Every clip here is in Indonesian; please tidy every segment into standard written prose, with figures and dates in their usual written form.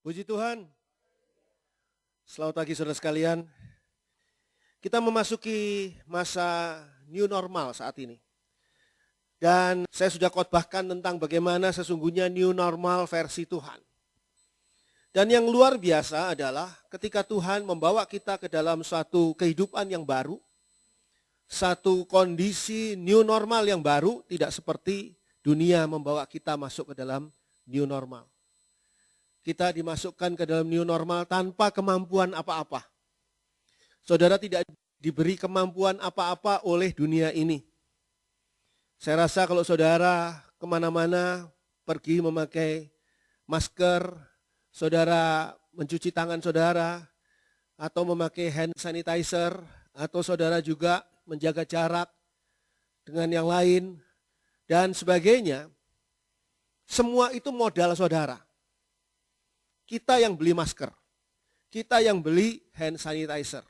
Puji Tuhan. Selamat pagi saudara sekalian. Kita memasuki masa new normal saat ini. Dan saya sudah khotbahkan tentang bagaimana sesungguhnya new normal versi Tuhan. Dan yang luar biasa adalah ketika Tuhan membawa kita ke dalam suatu kehidupan yang baru, satu kondisi new normal yang baru, tidak seperti dunia membawa kita masuk ke dalam new normal. Kita dimasukkan ke dalam new normal tanpa kemampuan apa-apa. Saudara tidak diberi kemampuan apa-apa oleh dunia ini. Saya rasa kalau saudara kemana-mana pergi memakai masker, saudara mencuci tangan saudara, atau memakai hand sanitizer, atau saudara juga menjaga jarak dengan yang lain, dan sebagainya, semua itu modal saudara. Kita yang beli masker, kita yang beli hand sanitizer,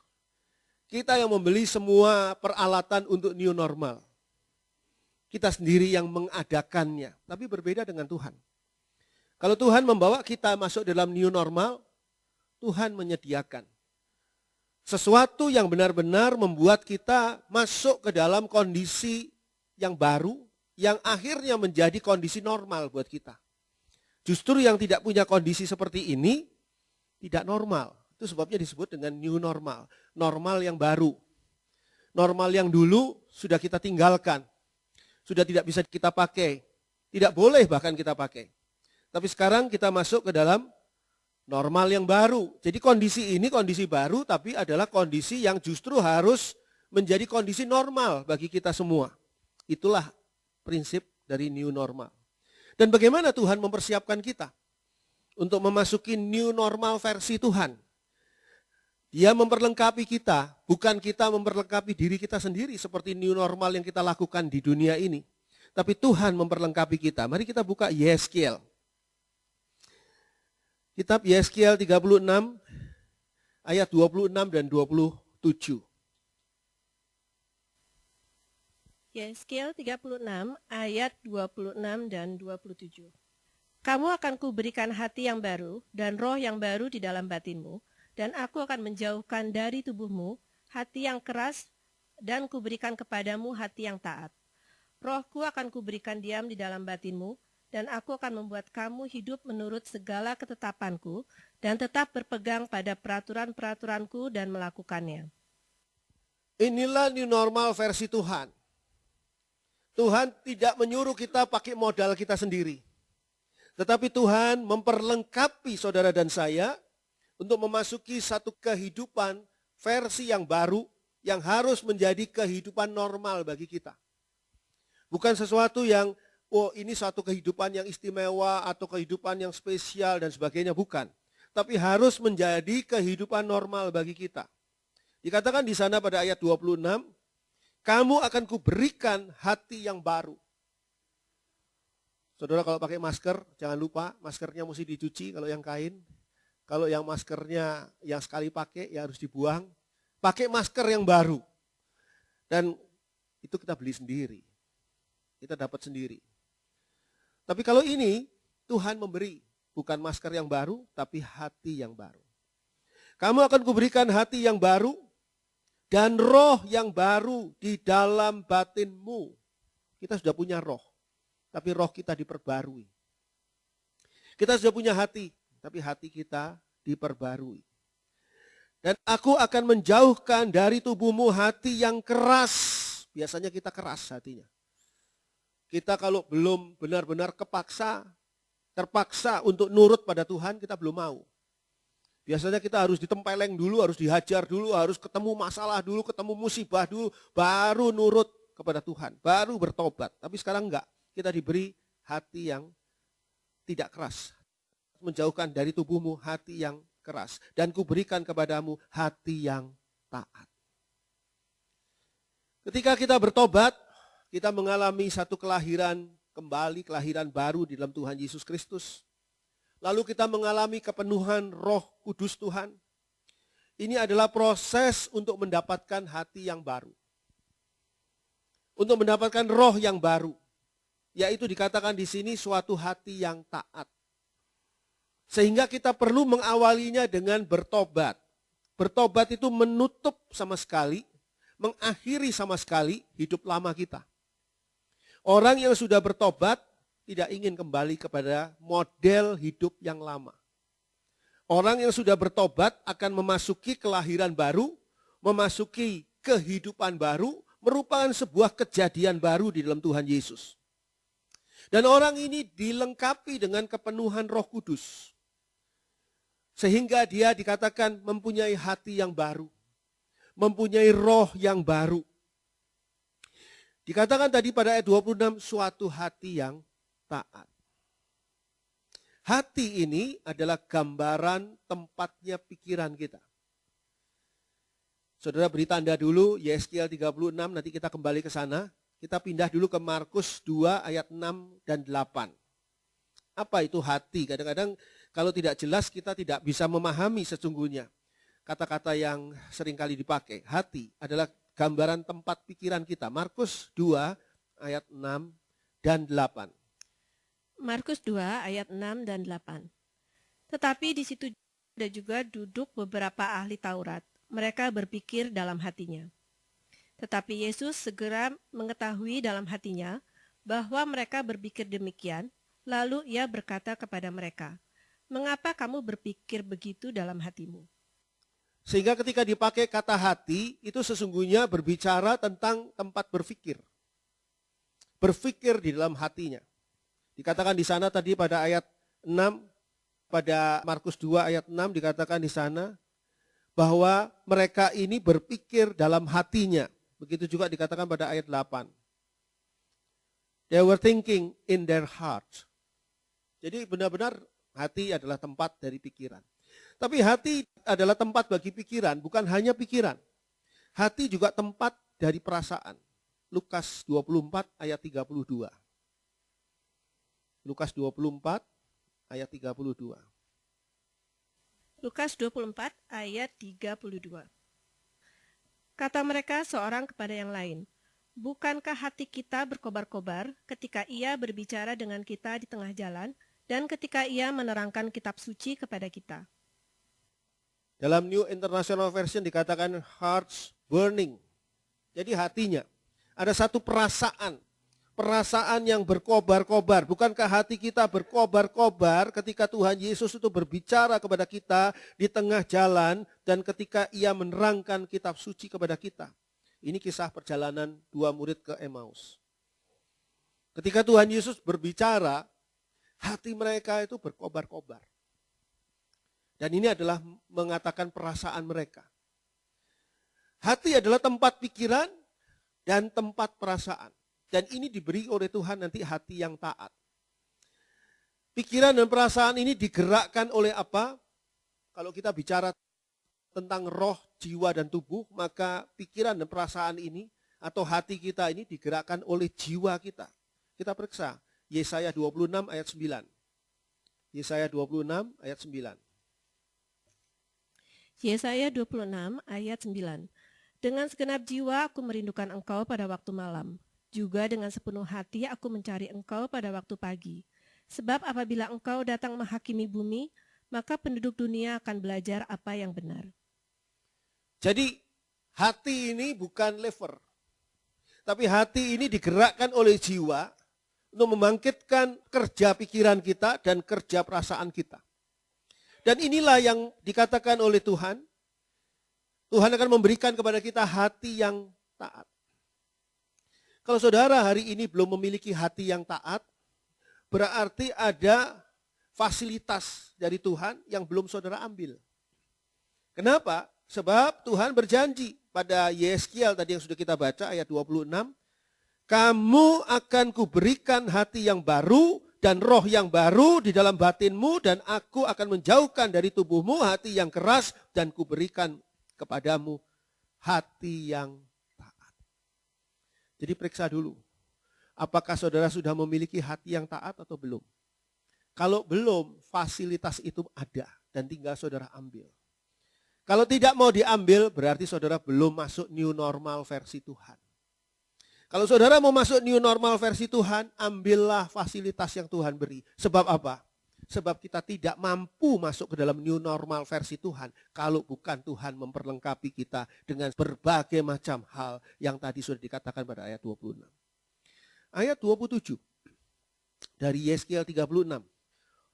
kita yang membeli semua peralatan untuk new normal. Kita sendiri yang mengadakannya, tapi berbeda dengan Tuhan. Kalau Tuhan membawa kita masuk dalam new normal, Tuhan menyediakan sesuatu yang benar-benar membuat kita masuk ke dalam kondisi yang baru, yang akhirnya menjadi kondisi normal buat kita. Justru yang tidak punya kondisi seperti ini, tidak normal. Itu sebabnya disebut dengan new normal. Normal yang baru. Normal yang dulu sudah kita tinggalkan. Sudah tidak bisa kita pakai. Tidak boleh bahkan kita pakai. Tapi sekarang kita masuk ke dalam normal yang baru. Jadi kondisi ini kondisi baru, tapi adalah kondisi yang justru harus menjadi kondisi normal bagi kita semua. Itulah prinsip dari new normal. Dan bagaimana Tuhan mempersiapkan kita untuk memasuki new normal versi Tuhan. Dia memperlengkapi kita, bukan kita memperlengkapi diri kita sendiri seperti new normal yang kita lakukan di dunia ini. Tapi Tuhan memperlengkapi kita. Mari kita buka Yeskiel. Kitab Yeskiel 36 ayat 26 dan 27. Yeskiel 36 ayat 26 dan 27. Kamu akan kuberikan hati yang baru dan roh yang baru di dalam batinmu, dan aku akan menjauhkan dari tubuhmu hati yang keras dan kuberikan kepadamu hati yang taat. Rohku akan kuberikan diam di dalam batinmu, dan aku akan membuat kamu hidup menurut segala ketetapanku dan tetap berpegang pada peraturan-peraturanku dan melakukannya. Inilah new normal versi Tuhan. Tuhan tidak menyuruh kita pakai modal kita sendiri. Tetapi Tuhan memperlengkapi saudara dan saya untuk memasuki satu kehidupan versi yang baru yang harus menjadi kehidupan normal bagi kita. Bukan sesuatu yang, oh ini satu kehidupan yang istimewa atau kehidupan yang spesial dan sebagainya, bukan. Tapi harus menjadi kehidupan normal bagi kita. Dikatakan di sana pada ayat 26, kamu akan kuberikan hati yang baru. Saudara kalau pakai masker, jangan lupa maskernya mesti dicuci kalau yang kain. Kalau yang maskernya yang sekali pakai ya harus dibuang. Pakai masker yang baru. Dan itu kita beli sendiri. Kita dapat sendiri. Tapi kalau ini Tuhan memberi bukan masker yang baru tapi hati yang baru. Kamu akan kuberikan hati yang baru dan roh yang baru di dalam batinmu. Kita sudah punya roh, tapi roh kita diperbarui. Kita sudah punya hati, tapi hati kita diperbarui. Dan aku akan menjauhkan dari tubuhmu hati yang keras. Biasanya kita keras hatinya. Kita kalau belum benar-benar terpaksa untuk nurut pada Tuhan, kita belum mau. Biasanya kita harus ditempeleng dulu, harus dihajar dulu, harus ketemu masalah dulu, ketemu musibah dulu, baru nurut kepada Tuhan, baru bertobat. Tapi sekarang enggak, kita diberi hati yang tidak keras. Menjauhkan dari tubuhmu hati yang keras. Dan kuberikan kepadamu hati yang taat. Ketika kita bertobat, kita mengalami satu kelahiran kembali, kelahiran baru di dalam Tuhan Yesus Kristus. Lalu kita mengalami kepenuhan Roh Kudus Tuhan. Ini adalah proses untuk mendapatkan hati yang baru. Untuk mendapatkan roh yang baru. Yaitu dikatakan di sini suatu hati yang taat. Sehingga kita perlu mengawalinya dengan bertobat. Bertobat itu menutup sama sekali, mengakhiri sama sekali hidup lama kita. Orang yang sudah bertobat tidak ingin kembali kepada model hidup yang lama. Orang yang sudah bertobat akan memasuki kelahiran baru, memasuki kehidupan baru, merupakan sebuah kejadian baru di dalam Tuhan Yesus. Dan orang ini dilengkapi dengan kepenuhan Roh Kudus. Sehingga dia dikatakan mempunyai hati yang baru. Mempunyai roh yang baru. Dikatakan tadi pada ayat 26, suatu hati yang taat. Hati ini adalah gambaran tempatnya pikiran kita. Saudara beri tanda dulu, Yeskiel 36, nanti kita kembali ke sana. Kita pindah dulu ke Markus 2 ayat 6 dan 8. Apa itu hati? Kadang-kadang kalau tidak jelas kita tidak bisa memahami sesungguhnya kata-kata yang seringkali dipakai. Hati adalah gambaran tempat pikiran kita. Markus 2 ayat 6 dan 8. Markus 2 ayat 6 dan 8. Tetapi di situ ada juga duduk beberapa ahli Taurat. Mereka berpikir dalam hatinya. Tetapi Yesus segera mengetahui dalam hatinya bahwa mereka berpikir demikian, lalu ia berkata kepada mereka, "Mengapa kamu berpikir begitu dalam hatimu?" Sehingga ketika dipakai kata hati, itu sesungguhnya berbicara tentang tempat berpikir. Berpikir di dalam hatinya. Dikatakan di sana tadi pada ayat 6, pada Markus 2 ayat 6 dikatakan di sana, bahwa mereka ini berpikir dalam hatinya. Begitu juga dikatakan pada ayat 8. They were thinking in their heart. Jadi benar-benar hati adalah tempat dari pikiran. Tapi hati adalah tempat bagi pikiran, bukan hanya pikiran. Hati juga tempat dari perasaan. Lukas 24 ayat 32. Lukas 24 ayat 32. Lukas 24 ayat 32. Kata mereka seorang kepada yang lain, "Bukankah hati kita berkobar-kobar ketika ia berbicara dengan kita di tengah jalan dan ketika ia menerangkan kitab suci kepada kita?" Dalam New International Version dikatakan hearts burning. Jadi hatinya. Ada satu perasaan. Perasaan yang berkobar-kobar. Bukankah hati kita berkobar-kobar ketika Tuhan Yesus itu berbicara kepada kita di tengah jalan dan ketika ia menerangkan kitab suci kepada kita. Ini kisah perjalanan dua murid ke Emmaus. Ketika Tuhan Yesus berbicara, hati mereka itu berkobar-kobar. Dan ini adalah mengatakan perasaan mereka. Hati adalah tempat pikiran dan tempat perasaan. Dan ini diberi oleh Tuhan nanti hati yang taat. Pikiran dan perasaan ini digerakkan oleh apa? Kalau kita bicara tentang roh, jiwa, dan tubuh, maka pikiran dan perasaan ini atau hati kita ini digerakkan oleh jiwa kita. Kita periksa Yesaya 26 ayat 9. Yesaya 26 ayat 9. Yesaya 26 ayat 9. Dengan segenap jiwa aku merindukan engkau pada waktu malam. Juga dengan sepenuh hati aku mencari engkau pada waktu pagi. Sebab apabila engkau datang menghakimi bumi, maka penduduk dunia akan belajar apa yang benar. Jadi hati ini bukan lever. Tapi hati ini digerakkan oleh jiwa untuk membangkitkan kerja pikiran kita dan kerja perasaan kita. Dan inilah yang dikatakan oleh Tuhan. Tuhan akan memberikan kepada kita hati yang taat. Kalau saudara hari ini belum memiliki hati yang taat, berarti ada fasilitas dari Tuhan yang belum saudara ambil. Kenapa? Sebab Tuhan berjanji pada Yeskiel tadi yang sudah kita baca ayat 26, "Kamu akan kuberikan hati yang baru dan roh yang baru di dalam batinmu dan aku akan menjauhkan dari tubuhmu hati yang keras dan kuberikan kepadamu hati yang taat." Jadi periksa dulu, apakah saudara sudah memiliki hati yang taat atau belum? Kalau belum, fasilitas itu ada dan tinggal saudara ambil. Kalau tidak mau diambil, berarti saudara belum masuk new normal versi Tuhan. Kalau saudara mau masuk new normal versi Tuhan, ambillah fasilitas yang Tuhan beri. Sebab apa? Sebab kita tidak mampu masuk ke dalam new normal versi Tuhan kalau bukan Tuhan memperlengkapi kita dengan berbagai macam hal yang tadi sudah dikatakan pada ayat 26. Ayat 27 dari Yeskiel 36.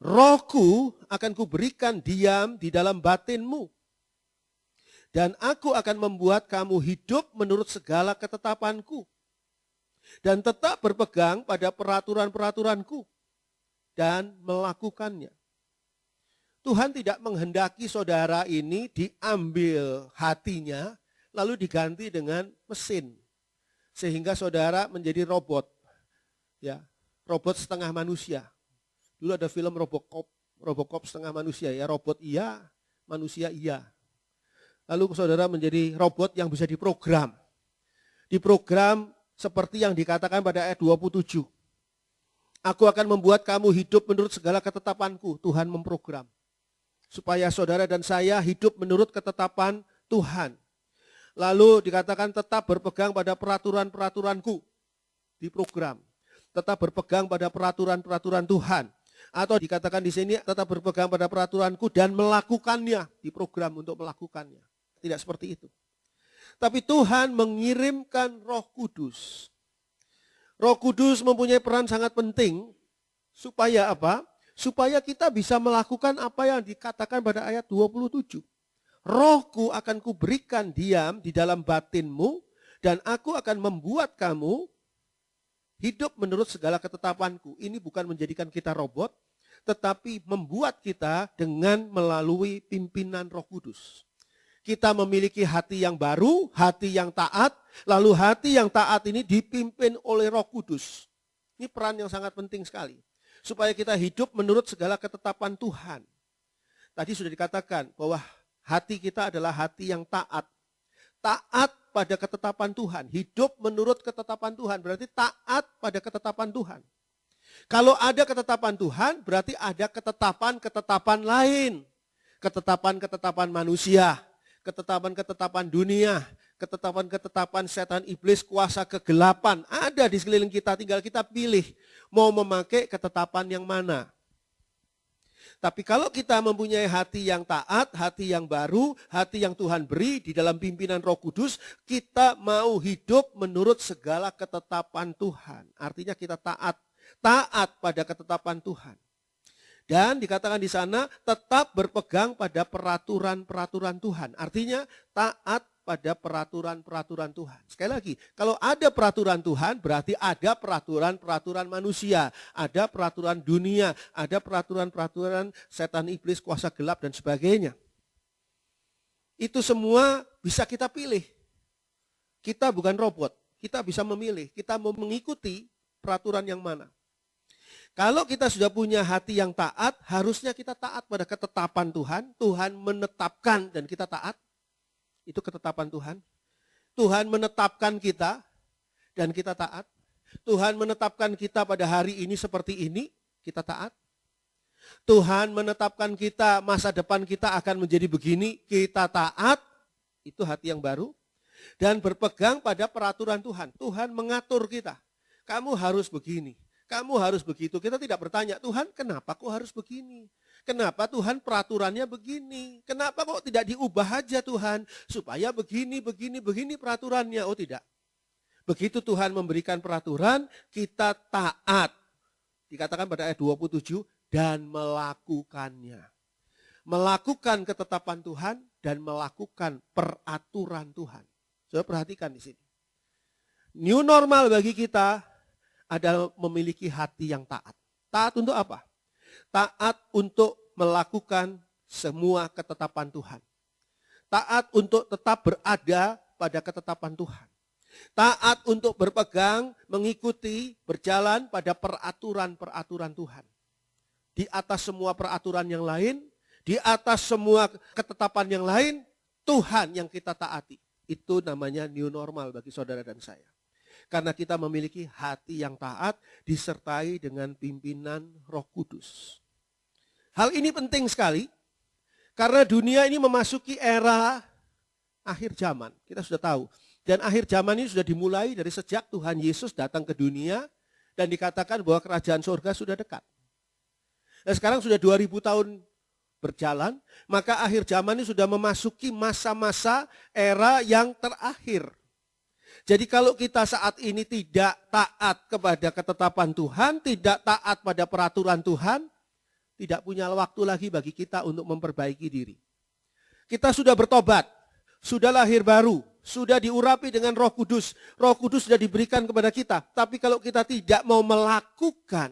Rohku akan kuberikan diam di dalam batinmu. Dan aku akan membuat kamu hidup menurut segala ketetapanku. Dan tetap berpegang pada peraturan-peraturanku. Dan melakukannya. Tuhan tidak menghendaki saudara ini diambil hatinya lalu diganti dengan mesin. Sehingga saudara menjadi robot. Ya, robot setengah manusia. Dulu ada film Robocop setengah manusia ya, robot iya, manusia iya. Lalu saudara menjadi robot yang bisa diprogram. Diprogram seperti yang dikatakan pada ayat 27. Aku akan membuat kamu hidup menurut segala ketetapanku. Tuhan memprogram. Supaya saudara dan saya hidup menurut ketetapan Tuhan. Lalu dikatakan tetap berpegang pada peraturan-peraturanku. Diprogram. Tetap berpegang pada peraturan-peraturan Tuhan. Atau dikatakan di sini tetap berpegang pada peraturanku dan melakukannya. Diprogram untuk melakukannya. Tidak seperti itu. Tapi Tuhan mengirimkan Roh Kudus. Roh Kudus mempunyai peran sangat penting supaya apa? Supaya kita bisa melakukan apa yang dikatakan pada ayat 27. Rohku akan kuberikan diam di dalam batinmu dan aku akan membuat kamu hidup menurut segala ketetapanku. Ini bukan menjadikan kita robot, tetapi membuat kita dengan melalui pimpinan Roh Kudus. Kita memiliki hati yang baru, hati yang taat, lalu hati yang taat ini dipimpin oleh Roh Kudus. Ini peran yang sangat penting sekali. Supaya kita hidup menurut segala ketetapan Tuhan. Tadi sudah dikatakan bahwa hati kita adalah hati yang taat. Taat pada ketetapan Tuhan. Hidup menurut ketetapan Tuhan. Berarti taat pada ketetapan Tuhan. Kalau ada ketetapan Tuhan, berarti ada ketetapan-ketetapan lain. Ketetapan-ketetapan manusia. Ketetapan-ketetapan dunia, ketetapan-ketetapan setan iblis, kuasa kegelapan. Ada di sekeliling kita, tinggal kita pilih mau memakai ketetapan yang mana. Tapi kalau kita mempunyai hati yang taat, hati yang baru, hati yang Tuhan beri di dalam pimpinan Roh Kudus, kita mau hidup menurut segala ketetapan Tuhan. Artinya kita taat pada ketetapan Tuhan. Dan dikatakan di sana tetap berpegang pada peraturan-peraturan Tuhan. Artinya taat pada peraturan-peraturan Tuhan. Sekali lagi, kalau ada peraturan Tuhan berarti ada peraturan-peraturan manusia. Ada peraturan dunia, ada peraturan-peraturan setan iblis, kuasa gelap dan sebagainya. Itu semua bisa kita pilih. Kita bukan robot, kita bisa memilih. Kita mau mengikuti peraturan yang mana. Kalau kita sudah punya hati yang taat, harusnya kita taat pada ketetapan Tuhan. Tuhan menetapkan dan kita taat. Itu ketetapan Tuhan. Tuhan menetapkan kita dan kita taat. Tuhan menetapkan kita pada hari ini seperti ini, kita taat. Tuhan menetapkan kita, masa depan kita akan menjadi begini, kita taat. Itu hati yang baru. Dan berpegang pada peraturan Tuhan. Tuhan mengatur kita. Kamu harus begini. Kamu harus begitu. Kita tidak bertanya, Tuhan kenapa kok harus begini? Kenapa Tuhan peraturannya begini? Kenapa kok tidak diubah aja Tuhan? Supaya begini peraturannya. Oh tidak. Begitu Tuhan memberikan peraturan, kita taat. Dikatakan pada ayat 27, dan melakukannya. Melakukan ketetapan Tuhan dan melakukan peraturan Tuhan. Saudara perhatikan di sini. New normal bagi kita adalah memiliki hati yang taat. Taat untuk apa? Taat untuk melakukan semua ketetapan Tuhan. Taat untuk tetap berada pada ketetapan Tuhan. Taat untuk berpegang, mengikuti, berjalan pada peraturan-peraturan Tuhan. Di atas semua peraturan yang lain, di atas semua ketetapan yang lain, Tuhan yang kita taati. Itu namanya new normal bagi saudara dan saya. Karena kita memiliki hati yang taat disertai dengan pimpinan Roh Kudus. Hal ini penting sekali karena dunia ini memasuki era akhir zaman. Kita sudah tahu. Dan akhir zaman ini sudah dimulai dari sejak Tuhan Yesus datang ke dunia dan dikatakan bahwa kerajaan surga sudah dekat. Nah, sekarang sudah 2000 tahun berjalan, maka akhir zaman ini sudah memasuki masa-masa era yang terakhir. Jadi kalau kita saat ini tidak taat kepada ketetapan Tuhan, tidak taat pada peraturan Tuhan, tidak punya waktu lagi bagi kita untuk memperbaiki diri. Kita sudah bertobat, sudah lahir baru, sudah diurapi dengan Roh Kudus. Roh Kudus sudah diberikan kepada kita. Tapi kalau kita tidak mau melakukan,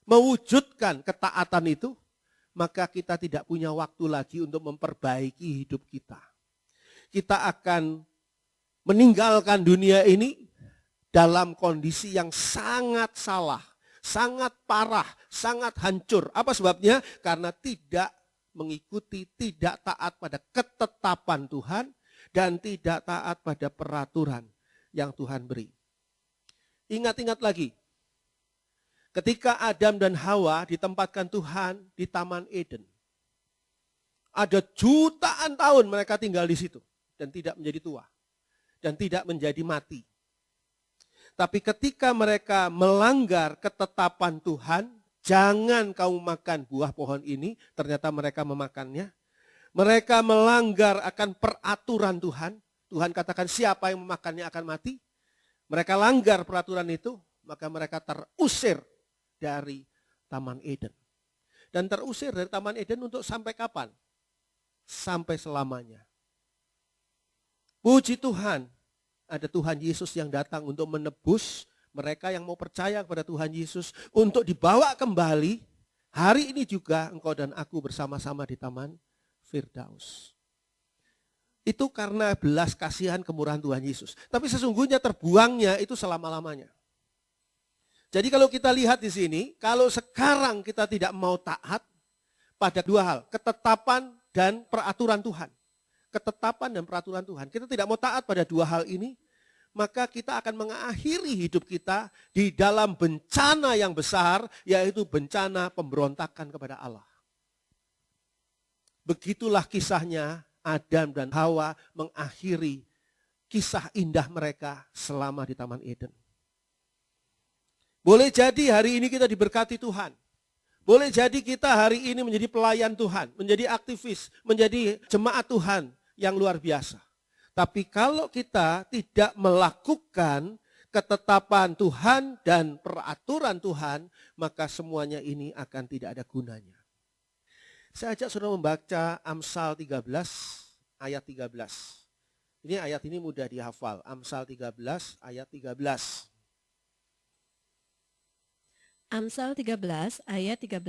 mewujudkan ketaatan itu, maka kita tidak punya waktu lagi untuk memperbaiki hidup kita. Kita akan meninggalkan dunia ini dalam kondisi yang sangat salah, sangat parah, sangat hancur. Apa sebabnya? Karena tidak mengikuti, tidak taat pada ketetapan Tuhan, dan tidak taat pada peraturan yang Tuhan beri. Ingat-ingat lagi, ketika Adam dan Hawa ditempatkan Tuhan di Taman Eden, ada jutaan tahun mereka tinggal di situ dan tidak menjadi tua dan tidak menjadi mati. Tapi ketika mereka melanggar ketetapan Tuhan, jangan kamu makan buah pohon ini, ternyata mereka memakannya. Mereka melanggar akan peraturan Tuhan. Tuhan katakan siapa yang memakannya akan mati. Mereka langgar peraturan itu, maka mereka terusir dari Taman Eden. Dan terusir dari Taman Eden untuk sampai kapan? Sampai selamanya. Puji Tuhan, ada Tuhan Yesus yang datang untuk menebus mereka yang mau percaya kepada Tuhan Yesus, untuk dibawa kembali. Hari ini juga engkau dan aku bersama-sama di Taman Firdaus. Itu karena belas kasihan kemurahan Tuhan Yesus. Tapi sesungguhnya terbuangnya itu selama-lamanya. Jadi kalau kita lihat di sini, kalau sekarang kita tidak mau taat pada dua hal, ketetapan dan peraturan Tuhan. Ketetapan dan peraturan Tuhan. Kita tidak mau taat pada dua hal ini, maka kita akan mengakhiri hidup kita di dalam bencana yang besar, yaitu bencana pemberontakan kepada Allah. Begitulah kisahnya Adam dan Hawa mengakhiri kisah indah mereka selama di Taman Eden. Boleh jadi hari ini kita diberkati Tuhan. Boleh jadi kita hari ini menjadi pelayan Tuhan, menjadi aktivis, menjadi jemaat Tuhan yang luar biasa. Tapi kalau kita tidak melakukan ketetapan Tuhan dan peraturan Tuhan, maka semuanya ini akan tidak ada gunanya. Saya ajak saudara membaca Amsal 13 ayat 13. Ini ayat ini mudah dihafal. Amsal 13 ayat 13. Amsal 13 ayat 13.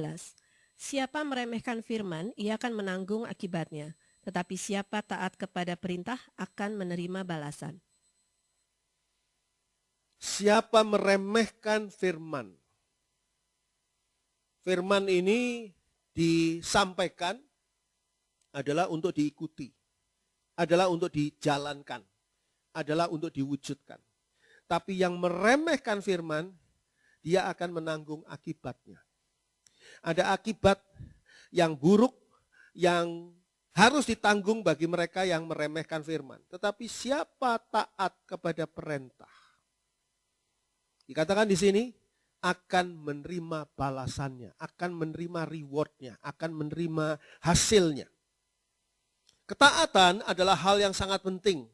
Siapa meremehkan firman, ia akan menanggung akibatnya. Tetapi siapa taat kepada perintah akan menerima balasan. Siapa meremehkan firman. Firman ini disampaikan adalah untuk diikuti. Adalah untuk dijalankan. Adalah untuk diwujudkan. Tapi yang meremehkan firman, dia akan menanggung akibatnya. Ada akibat yang buruk, yang harus ditanggung bagi mereka yang meremehkan firman. Tetapi siapa taat kepada perintah? Dikatakan di sini akan menerima balasannya, akan menerima rewardnya, akan menerima hasilnya. Ketaatan adalah hal yang sangat penting.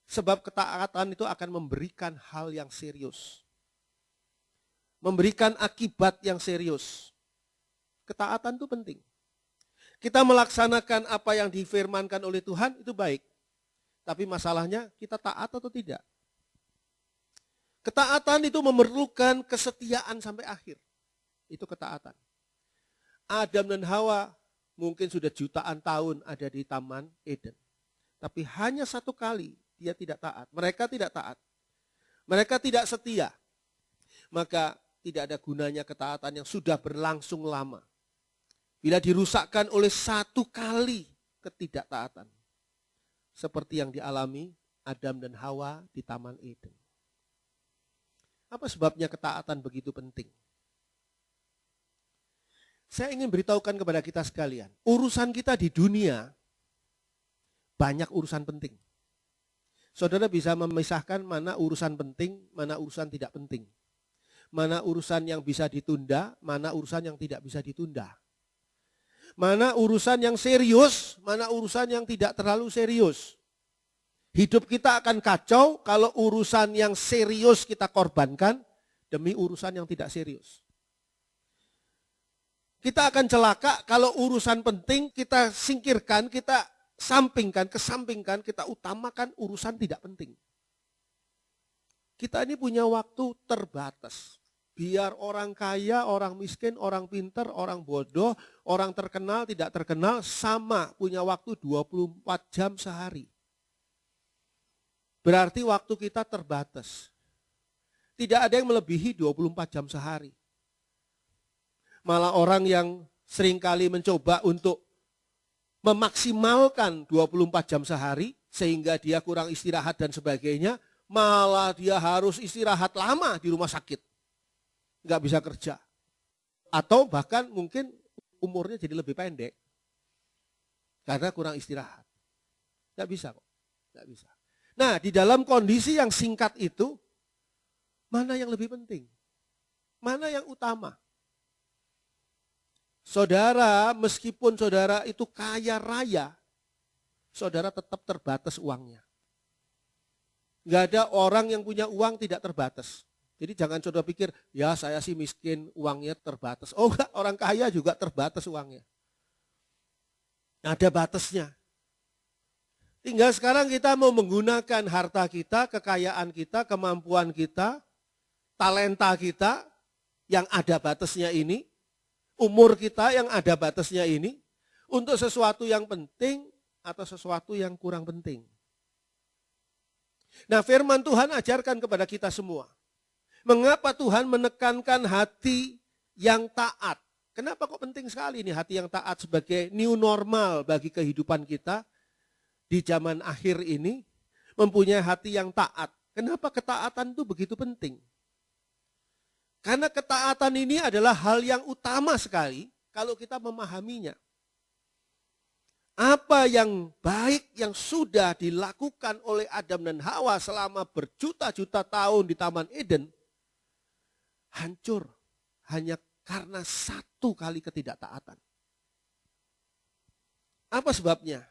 Sebab ketaatan itu akan memberikan hal yang serius. Memberikan akibat yang serius. Ketaatan itu penting. Kita melaksanakan apa yang difirmankan oleh Tuhan itu baik. Tapi masalahnya kita taat atau tidak. Ketaatan itu memerlukan kesetiaan sampai akhir. Itu ketaatan. Adam dan Hawa mungkin sudah jutaan tahun ada di Taman Eden. Tapi hanya satu kali dia tidak taat. Mereka tidak taat. Mereka tidak setia. Maka tidak ada gunanya ketaatan yang sudah berlangsung lama. Bila dirusakkan oleh satu kali ketidaktaatan. Seperti yang dialami Adam dan Hawa di Taman Eden. Apa sebabnya ketaatan begitu penting? Saya ingin beritahukan kepada kita sekalian. Urusan kita di dunia banyak urusan penting. Saudara bisa memisahkan mana urusan penting, mana urusan tidak penting. mana urusan yang bisa ditunda, mana urusan yang tidak bisa ditunda. Mana urusan yang serius, mana urusan yang tidak terlalu serius. Hidup kita akan kacau kalau urusan yang serius kita korbankan demi urusan yang tidak serius. Kita akan celaka kalau urusan penting kita singkirkan, kita sampingkan, kesampingkan, kita utamakan urusan tidak penting. Kita ini punya waktu terbatas. Biar orang kaya, orang miskin, orang pintar, orang bodoh, orang terkenal, tidak terkenal, sama punya waktu 24 jam sehari. Berarti waktu kita terbatas. Tidak ada yang melebihi 24 jam sehari. Malah orang yang seringkali mencoba untuk memaksimalkan 24 jam sehari, sehingga dia kurang istirahat dan sebagainya, malah dia harus istirahat lama di rumah sakit. Nggak bisa kerja. Atau bahkan mungkin umurnya jadi lebih pendek. Karena kurang istirahat. Nggak bisa kok. Nggak bisa. Nah, di dalam kondisi yang singkat itu, mana yang lebih penting? Mana yang utama? Saudara, meskipun saudara itu kaya raya, saudara tetap terbatas uangnya. Nggak ada orang yang punya uang tidak terbatas. Jadi jangan saudara pikir, ya saya sih miskin, uangnya terbatas. Oh enggak, orang kaya juga terbatas uangnya. Ada batasnya. Tinggal sekarang kita mau menggunakan harta kita, kekayaan kita, kemampuan kita, talenta kita yang ada batasnya ini, umur kita yang ada batasnya ini, untuk sesuatu yang penting atau sesuatu yang kurang penting. Nah, firman Tuhan ajarkan kepada kita semua. Mengapa Tuhan menekankan hati yang taat? Kenapa kok penting sekali ini hati yang taat sebagai new normal bagi kehidupan kita di zaman akhir ini, mempunyai hati yang taat. Kenapa ketaatan itu begitu penting? Karena ketaatan ini adalah hal yang utama sekali kalau kita memahaminya. Apa yang baik yang sudah dilakukan oleh Adam dan Hawa selama berjuta-juta tahun di Taman Eden, hancur hanya karena satu kali ketidaktaatan. Apa sebabnya?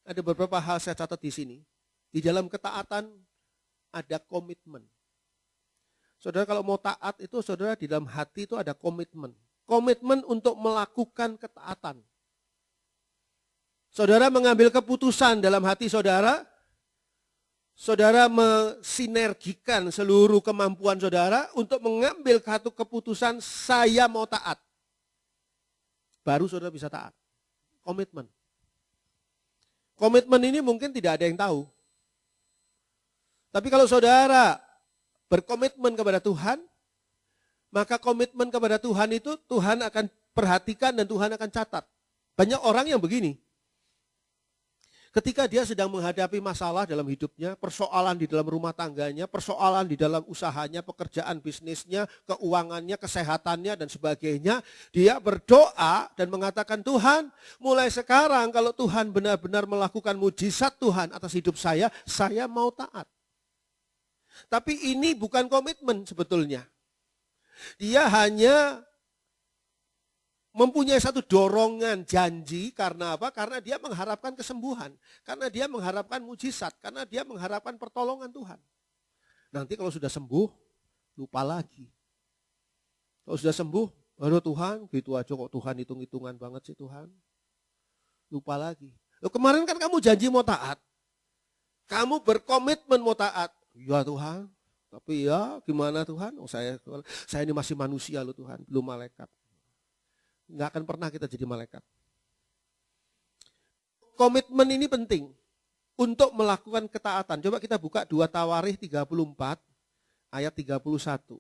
Ada beberapa hal saya catat di sini. Di dalam ketaatan ada komitmen. Saudara kalau mau taat itu saudara di dalam hati itu ada komitmen. Komitmen untuk melakukan ketaatan. Saudara mengambil keputusan dalam hati saudara. Saudara mensinergikan seluruh kemampuan saudara untuk mengambil satu keputusan, saya mau taat. Baru saudara bisa taat. Komitmen. Komitmen ini mungkin tidak ada yang tahu. Tapi kalau saudara berkomitmen kepada Tuhan, maka komitmen kepada Tuhan itu Tuhan akan perhatikan dan Tuhan akan catat. Banyak orang yang begini. Ketika dia sedang menghadapi masalah dalam hidupnya, persoalan di dalam rumah tangganya, persoalan di dalam usahanya, pekerjaan bisnisnya, keuangannya, kesehatannya, dan sebagainya, dia berdoa dan mengatakan, Tuhan, mulai sekarang kalau Tuhan benar-benar melakukan mujizat Tuhan atas hidup saya mau taat. Tapi ini bukan komitmen sebetulnya. Dia hanya mempunyai satu dorongan janji karena apa? Karena dia mengharapkan kesembuhan. Karena dia mengharapkan mujizat. Karena dia mengharapkan pertolongan Tuhan. Nanti kalau sudah sembuh, lupa lagi. Kalau sudah sembuh, aduh Tuhan, gitu aja kok Tuhan hitung-hitungan banget sih Tuhan. Lupa lagi. Loh, kemarin kan kamu janji mau taat. Kamu berkomitmen mau taat. Ya Tuhan, tapi ya gimana Tuhan? Oh, saya ini masih manusia loh Tuhan, belum malaikat. Nggak akan pernah kita jadi malaikat. Komitmen ini penting untuk melakukan ketaatan. Coba kita buka 2 Tawarikh 34 ayat 31.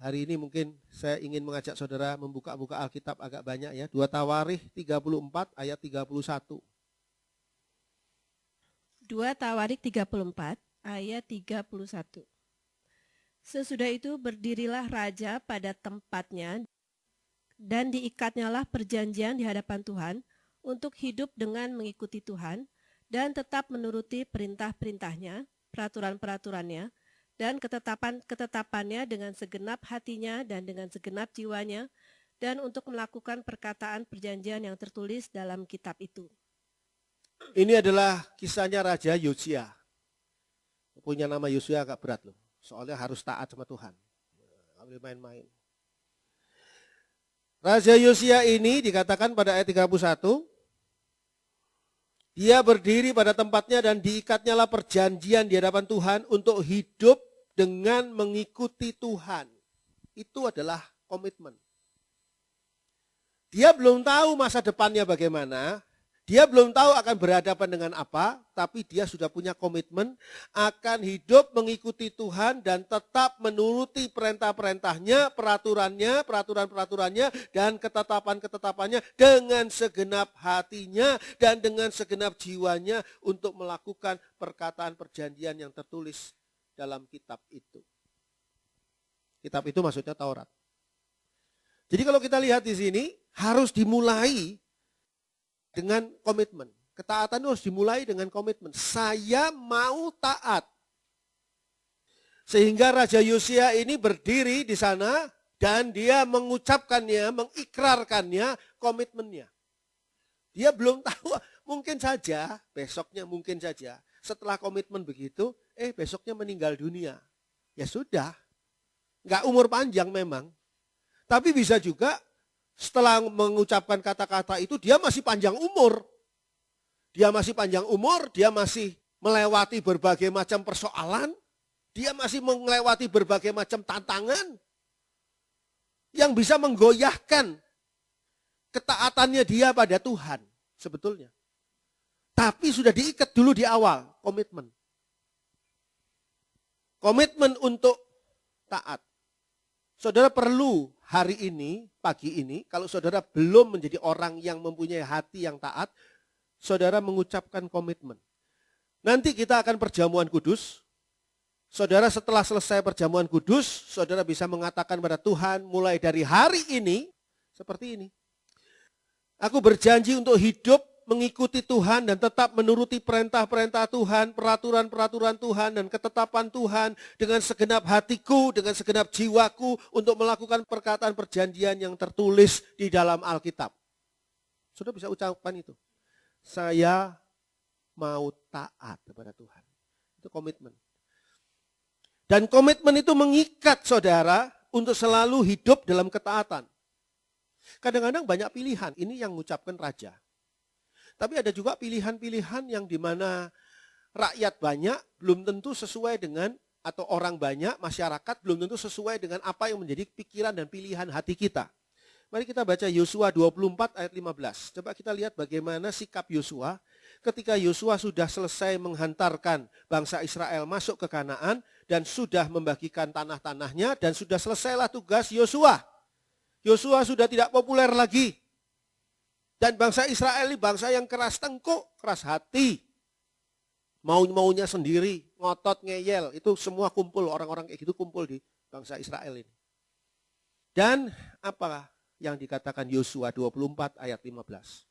Hari ini mungkin saya ingin mengajak saudara membuka Alkitab agak banyak ya. 2 Tawarikh 34 ayat 31. 2 Tawarikh 34 ayat 31. Sesudah itu berdirilah raja pada tempatnya dan diikatnyalah perjanjian di hadapan Tuhan untuk hidup dengan mengikuti Tuhan dan tetap menuruti perintah-perintahnya, peraturan-peraturannya, dan ketetapannya dengan segenap hatinya dan dengan segenap jiwanya, dan untuk melakukan perkataan perjanjian yang tertulis dalam kitab itu. Ini adalah kisahnya Raja Yosia. Punya nama Yosia agak berat loh. Soalnya harus taat sama Tuhan. Nggak boleh main-main. Raja Yosia ini dikatakan pada ayat 31, dia berdiri pada tempatnya dan diikatnyalah perjanjian di hadapan Tuhan untuk hidup dengan mengikuti Tuhan. Itu adalah komitmen. Dia belum tahu masa depannya bagaimana, dia belum tahu akan berhadapan dengan apa, tapi dia sudah punya komitmen akan hidup mengikuti Tuhan dan tetap menuruti perintah-perintahnya, peraturan-peraturannya, dan ketetapan-ketetapannya dengan segenap hatinya dan dengan segenap jiwanya untuk melakukan perkataan perjanjian yang tertulis dalam kitab itu. Kitab itu maksudnya Taurat. Jadi kalau kita lihat di sini, harus dimulai dengan komitmen. Ketaatan harus dimulai dengan komitmen. Saya mau taat. Sehingga Raja Yosia ini berdiri di sana dan dia mengucapkannya, mengikrarkannya, komitmennya. Dia belum tahu, mungkin saja, besoknya mungkin saja, setelah komitmen begitu, besoknya meninggal dunia. Ya sudah, nggak umur panjang memang. Tapi bisa juga setelah mengucapkan kata-kata itu dia masih panjang umur. Dia masih panjang umur, dia masih melewati berbagai macam persoalan. Dia masih melewati berbagai macam tantangan. Yang bisa menggoyahkan ketaatannya dia pada Tuhan sebetulnya. Tapi sudah diikat dulu di awal, komitmen. Komitmen untuk taat. Saudara perlu hari ini, pagi ini, kalau saudara belum menjadi orang yang mempunyai hati yang taat, saudara mengucapkan komitmen. Nanti kita akan perjamuan kudus. Saudara setelah selesai perjamuan kudus, saudara bisa mengatakan pada Tuhan mulai dari hari ini, seperti ini. Aku berjanji untuk hidup mengikuti Tuhan dan tetap menuruti perintah-perintah Tuhan, peraturan-peraturan Tuhan dan ketetapan Tuhan dengan segenap hatiku, dengan segenap jiwaku untuk melakukan perkataan perjanjian yang tertulis di dalam Alkitab. Sudah bisa ucapkan itu. Saya mau taat kepada Tuhan. Itu komitmen. Dan komitmen itu mengikat saudara untuk selalu hidup dalam ketaatan. Kadang-kadang banyak pilihan, ini yang mengucapkan raja. Tapi ada juga pilihan-pilihan yang dimana rakyat banyak belum tentu sesuai dengan, atau orang banyak, masyarakat belum tentu sesuai dengan apa yang menjadi pikiran dan pilihan hati kita. Mari kita baca Yosua 24 ayat 15. Coba kita lihat bagaimana sikap Yosua ketika Yosua sudah selesai menghantarkan bangsa Israel masuk ke Kanaan dan sudah membagikan tanah-tanahnya dan sudah selesailah tugas Yosua. Yosua sudah tidak populer lagi. Dan bangsa Israel ini bangsa yang keras tengkuk, keras hati. Mau-maunya sendiri, ngotot, ngeyel. Itu semua kumpul, orang-orang kayak gitu kumpul di bangsa Israel ini. Dan apa yang dikatakan Yosua 24 ayat 15?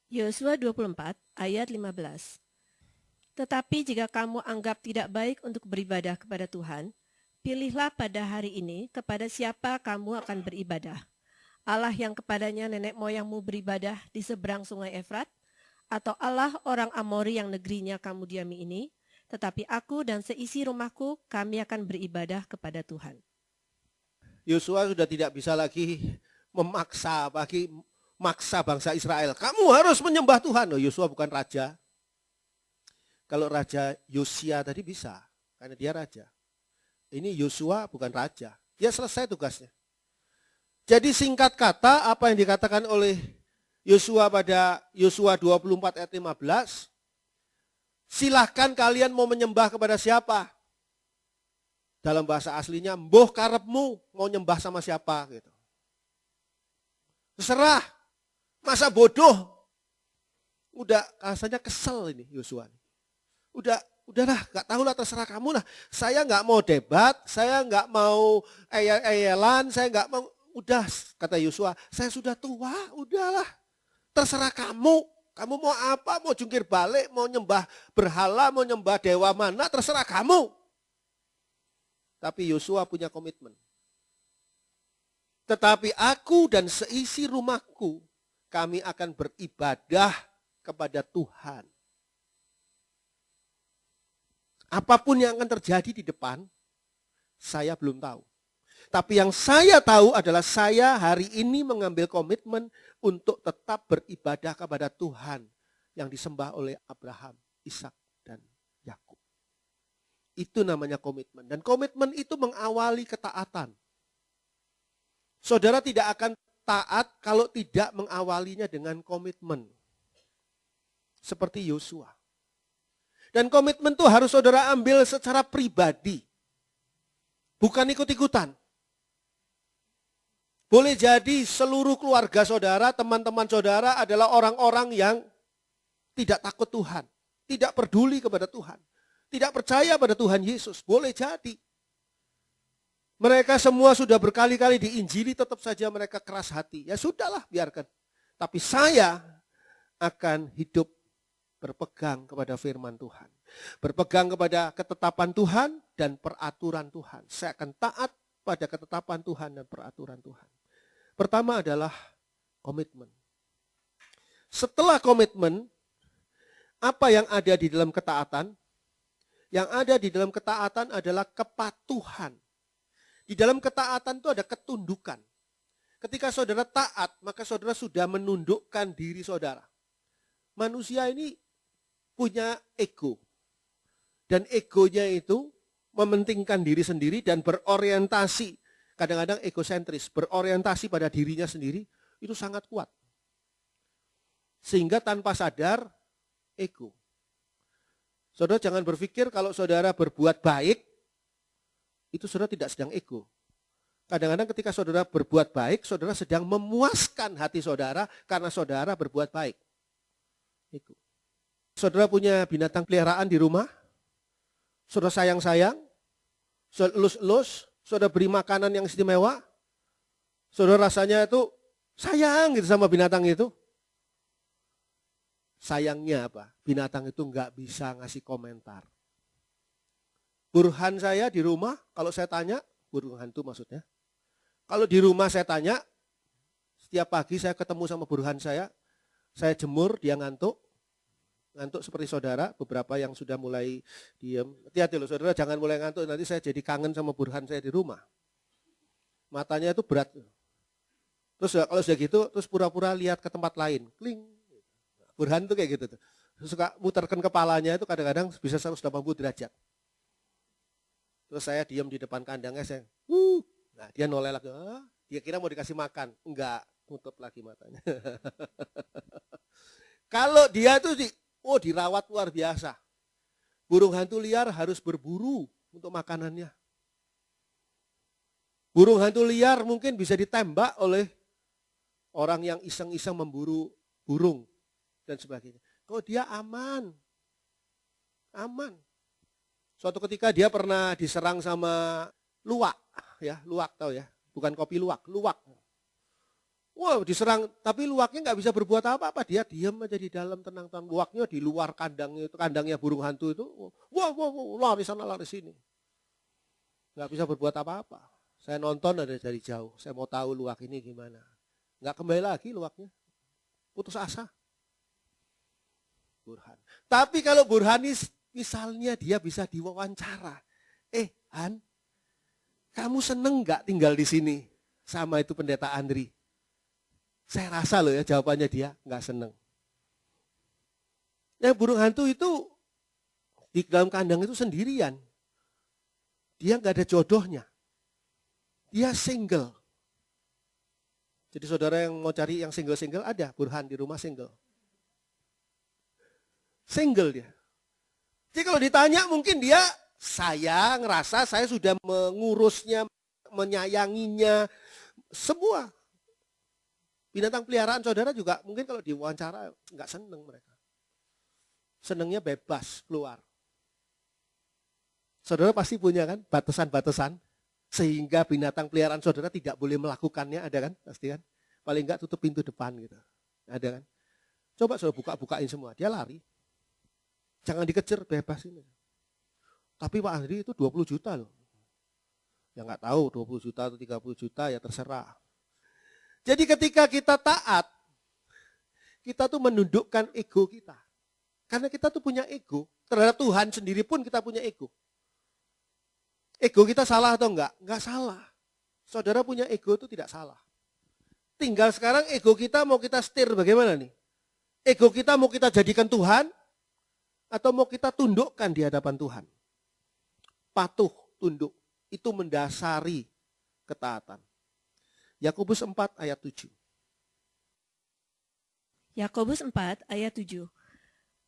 Yosua 24 ayat 15. Tetapi jika kamu anggap tidak baik untuk beribadah kepada Tuhan, pilihlah pada hari ini kepada siapa kamu akan beribadah. Allah yang kepadanya nenek moyangmu beribadah di seberang sungai Efrat, atau Allah orang Amori yang negerinya kamu diami ini, tetapi aku dan seisi rumahku kami akan beribadah kepada Tuhan. Yosua sudah tidak bisa lagi maksa bangsa Israel. Kamu harus menyembah Tuhan. Oh, Yosua bukan raja. Kalau raja Yosia tadi bisa, karena dia raja. Ini Yosua bukan raja. Dia selesai tugasnya. Jadi singkat kata apa yang dikatakan oleh Yosua pada Yosua 24 ayat 15, silahkan kalian mau menyembah kepada siapa. Dalam bahasa aslinya, mboh karepmu mau nyembah sama siapa gitu. Terserah, masa bodoh. Udah rasanya kesel ini Yosua. Udahlah, gak tahulah terserah kamu lah. Saya gak mau debat, saya gak mau eyel-eyelan, saya gak mau. Udah, kata Yosua, saya sudah tua, udahlah. Terserah kamu, Kamu mau apa? Mau jungkir balik, mau nyembah berhala, mau nyembah dewa mana, terserah kamu. Tapi Yosua punya komitmen. Tetapi aku dan seisi rumahku, kami akan beribadah kepada Tuhan. Apapun yang akan terjadi di depan, saya belum tahu. Tapi yang saya tahu adalah saya hari ini mengambil komitmen untuk tetap beribadah kepada Tuhan yang disembah oleh Abraham, Ishak, dan Yakub. Itu namanya komitmen. Dan komitmen itu mengawali ketaatan. Saudara tidak akan taat kalau tidak mengawalinya dengan komitmen. Seperti Yosua. Dan komitmen itu harus saudara ambil secara pribadi. Bukan ikut-ikutan. Boleh jadi seluruh keluarga saudara, teman-teman saudara adalah orang-orang yang tidak takut Tuhan. Tidak peduli kepada Tuhan. Tidak percaya pada Tuhan Yesus. Boleh jadi. Mereka semua sudah berkali-kali diinjili, tetap saja mereka keras hati. Ya sudahlah, biarkan. Tapi saya akan hidup berpegang kepada firman Tuhan. Berpegang kepada ketetapan Tuhan dan peraturan Tuhan. Saya akan taat pada ketetapan Tuhan dan peraturan Tuhan. Pertama adalah komitmen. Setelah komitmen, apa yang ada di dalam ketaatan? Yang ada di dalam ketaatan adalah kepatuhan. Di dalam ketaatan itu ada ketundukan. Ketika saudara taat, maka saudara sudah menundukkan diri saudara. Manusia ini punya ego. Dan egonya itu mementingkan diri sendiri dan berorientasi. Kadang-kadang egosentris, berorientasi pada dirinya sendiri, itu sangat kuat. Sehingga tanpa sadar, ego. Saudara jangan berpikir kalau saudara berbuat baik, itu saudara tidak sedang ego. Kadang-kadang ketika saudara berbuat baik, saudara sedang memuaskan hati saudara karena saudara berbuat baik. Ego. Saudara punya binatang peliharaan di rumah, saudara sayang-sayang, saudara elus-elus, saudara beri makanan yang istimewa, saudara rasanya itu sayang gitu sama binatang itu. Sayangnya apa? Binatang itu nggak bisa ngasih komentar. Burhan saya di rumah, kalau saya tanya, burung hantu maksudnya. Kalau di rumah saya tanya, setiap pagi saya ketemu sama burhan saya jemur, dia ngantuk. Ngantuk seperti saudara, beberapa yang sudah mulai diam. Hati-hati loh saudara, jangan mulai ngantuk, nanti saya jadi kangen sama burhan saya di rumah. Matanya itu berat. Terus kalau sudah gitu, terus pura-pura lihat ke tempat lain. Kling. Burhan itu kayak gitu tuh. Suka muterkan kepalanya itu kadang-kadang bisa 180 derajat. Terus saya diam di depan kandangnya, nah dia noleh lagi, dia kira mau dikasih makan. Enggak, tutup lagi matanya. Kalau dia itu dirawat luar biasa. Burung hantu liar harus berburu untuk makanannya. Burung hantu liar mungkin bisa ditembak oleh orang yang iseng-iseng memburu burung dan sebagainya. Kalau dia aman. Aman. Suatu ketika dia pernah diserang sama luwak, ya, luwak tahu ya, bukan kopi luwak, luwak. Wow, diserang, tapi luwaknya nggak bisa berbuat apa-apa, dia diam aja di dalam tenang-tenang. Luwaknya di luar kandangnya itu, kandangnya burung hantu itu, lari sana lari sini, nggak bisa berbuat apa-apa. Saya nonton ada dari jauh, saya mau tahu luwak ini gimana, nggak kembali lagi luwaknya, putus asa. Burhan. Tapi kalau burhanis misalnya dia bisa diwawancara. Han, kamu seneng gak tinggal di sini sama itu pendeta Andri? Saya rasa loh ya jawabannya dia gak seneng. Yang burung hantu itu di dalam kandang itu sendirian. Dia gak ada jodohnya. Dia single. Jadi saudara yang mau cari yang single-single ada, burhan di rumah single. Single dia. Jadi kalau ditanya mungkin dia ngerasa saya sudah mengurusnya, menyayanginya, semua. Binatang peliharaan saudara juga mungkin kalau diwawancara nggak seneng mereka. Senengnya bebas keluar. Saudara pasti punya kan batasan-batasan sehingga binatang peliharaan saudara tidak boleh melakukannya, ada kan? Pasti kan? Paling nggak tutup pintu depan gitu. Ada kan? Coba saudara bukain semua, dia lari. Jangan dikejar, bebasin. Tapi Pak Andri itu 20 juta loh. Ya nggak tahu 20 juta atau 30 juta ya terserah. Jadi ketika kita taat, kita tuh menundukkan ego kita. Karena kita tuh punya ego. Terhadap Tuhan sendiri pun kita punya ego. Ego kita salah atau enggak? Enggak salah. Saudara punya ego itu tidak salah. Tinggal sekarang ego kita mau kita setir bagaimana nih? Ego kita mau kita jadikan Tuhan atau mau kita tundukkan di hadapan Tuhan? Patuh, tunduk. Itu mendasari ketaatan. Yakobus 4 ayat 7. Yakobus 4 ayat 7.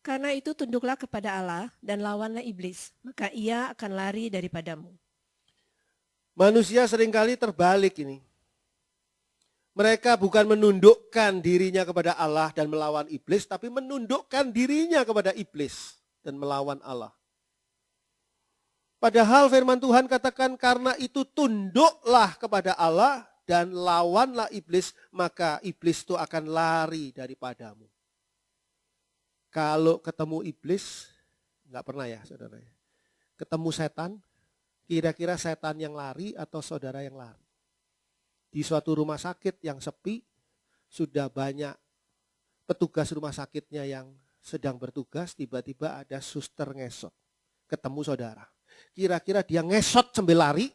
Karena itu tunduklah kepada Allah dan lawanlah iblis, maka ia akan lari daripadamu. Manusia seringkali terbalik ini. Mereka bukan menundukkan dirinya kepada Allah dan melawan iblis, tapi menundukkan dirinya kepada iblis dan melawan Allah. Padahal firman Tuhan katakan karena itu tunduklah kepada Allah dan lawanlah iblis, maka iblis itu akan lari daripadamu. Kalau ketemu iblis, enggak pernah ya saudara. Ketemu setan, kira-kira setan yang lari atau saudara yang lari? Di suatu rumah sakit yang sepi, sudah banyak petugas rumah sakitnya yang sedang bertugas, tiba-tiba ada suster ngesot. Ketemu saudara. Kira-kira dia ngesot sambil lari,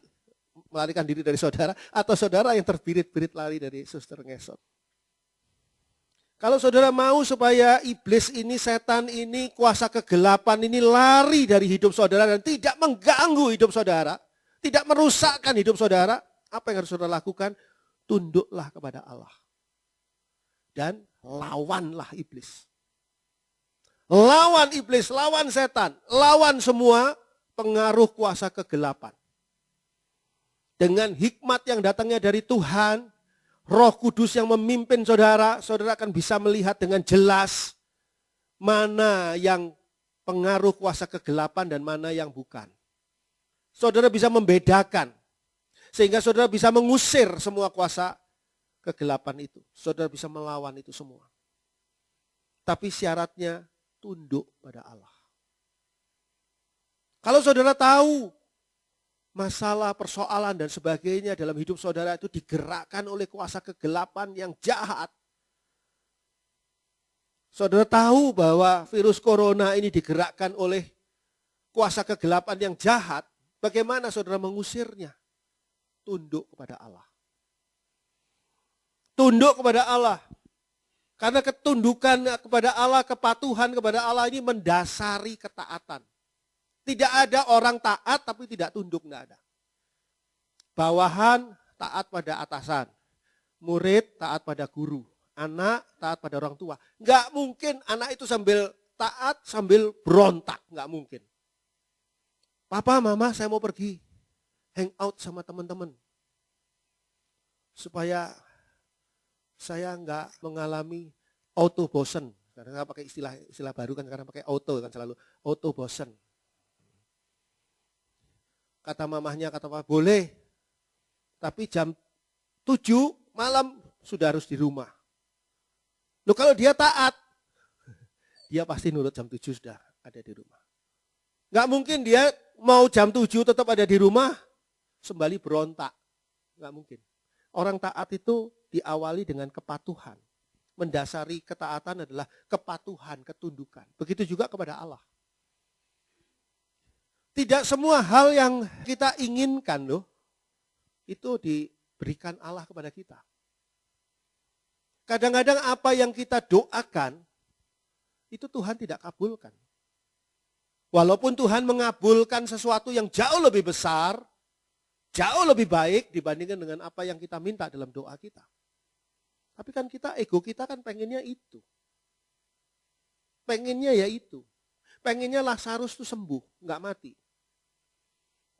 melarikan diri dari saudara, atau saudara yang terbirit-birit lari dari suster ngesot. Kalau saudara mau supaya iblis ini, setan ini, kuasa kegelapan ini lari dari hidup saudara dan tidak mengganggu hidup saudara, tidak merusakkan hidup saudara, apa yang harus saudara lakukan? Tunduklah kepada Allah. Dan lawanlah iblis. Lawan iblis, lawan setan, lawan semua pengaruh kuasa kegelapan. Dengan hikmat yang datangnya dari Tuhan, Roh Kudus yang memimpin saudara, saudara akan bisa melihat dengan jelas mana yang pengaruh kuasa kegelapan dan mana yang bukan. Saudara bisa membedakan, sehingga saudara bisa mengusir semua kuasa kegelapan itu. Saudara bisa melawan itu semua. Tapi syaratnya tunduk pada Allah. Kalau saudara tahu masalah, persoalan dan sebagainya dalam hidup saudara itu digerakkan oleh kuasa kegelapan yang jahat. Saudara tahu bahwa virus corona ini digerakkan oleh kuasa kegelapan yang jahat. Bagaimana saudara mengusirnya? Tunduk kepada Allah. Tunduk kepada Allah. Karena ketundukan kepada Allah, kepatuhan kepada Allah ini mendasari ketaatan. Tidak ada orang taat tapi tidak tunduk, tidak ada. Bawahan taat pada atasan. Murid taat pada guru. Anak taat pada orang tua. Enggak mungkin anak itu sambil taat sambil berontak. Enggak mungkin. Papa, mama saya mau pergi. Hang out sama teman-teman. Supaya saya enggak mengalami auto bosen. Karena pakai istilah baru kan, karena pakai auto kan selalu. Auto bosen. Kata mamahnya, kata papa, boleh. Tapi jam 7 malam sudah harus di rumah. Loh kalau dia taat, dia pasti nurut jam 7 sudah ada di rumah. Enggak mungkin dia mau jam 7 tetap ada di rumah, sembali berontak. Enggak mungkin. Orang taat itu diawali dengan kepatuhan. Mendasari ketaatan adalah kepatuhan, ketundukan. Begitu juga kepada Allah. Tidak semua hal yang kita inginkan loh, itu diberikan Allah kepada kita. Kadang-kadang apa yang kita doakan, itu Tuhan tidak kabulkan. Walaupun Tuhan mengabulkan sesuatu yang jauh lebih besar, jauh lebih baik dibandingkan dengan apa yang kita minta dalam doa kita. Tapi kan kita, ego kita kan pengennya itu. Pengennya ya itu. Pengennya Lazarus itu sembuh, enggak mati.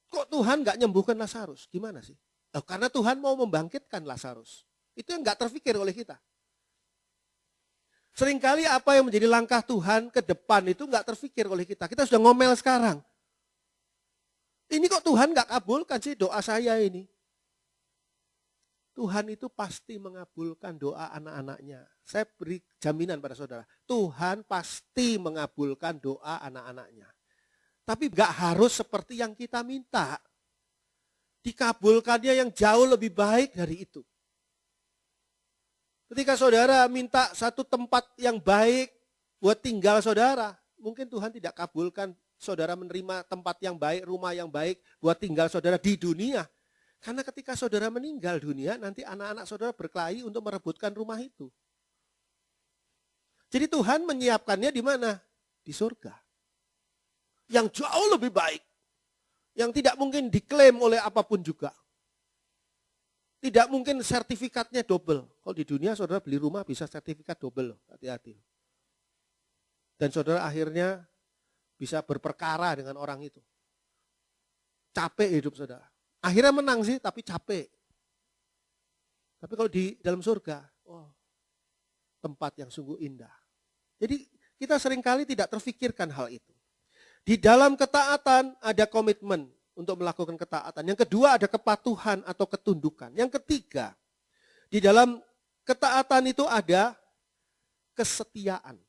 Kok Tuhan enggak nyembuhkan Lazarus? Gimana sih? Karena Tuhan mau membangkitkan Lazarus. Itu yang enggak terpikir oleh kita. Seringkali apa yang menjadi langkah Tuhan ke depan itu enggak terpikir oleh kita. Kita sudah ngomel sekarang. Ini kok Tuhan enggak kabulkan sih doa saya ini? Tuhan itu pasti mengabulkan doa anak-anaknya. Saya beri jaminan pada saudara, Tuhan pasti mengabulkan doa anak-anaknya. Tapi gak harus seperti yang kita minta. Dikabulkannya yang jauh lebih baik dari itu. Ketika saudara minta satu tempat yang baik buat tinggal saudara, mungkin Tuhan tidak kabulkan saudara menerima tempat yang baik, rumah yang baik buat tinggal saudara di dunia. Karena ketika saudara meninggal dunia, nanti anak-anak saudara berkelahi untuk merebutkan rumah itu. Jadi Tuhan menyiapkannya di mana? Di surga. Yang jauh lebih baik. Yang tidak mungkin diklaim oleh apapun juga. Tidak mungkin sertifikatnya double. Kalau di dunia saudara beli rumah bisa sertifikat double. Hati-hati. Dan saudara akhirnya bisa berperkara dengan orang itu. Capek hidup saudara. Akhirnya menang sih, tapi capek. Tapi kalau di dalam surga, tempat yang sungguh indah. Jadi kita seringkali tidak terfikirkan hal itu. Di dalam ketaatan ada komitmen untuk melakukan ketaatan. Yang kedua ada kepatuhan atau ketundukan. Yang ketiga, di dalam ketaatan itu ada kesetiaan.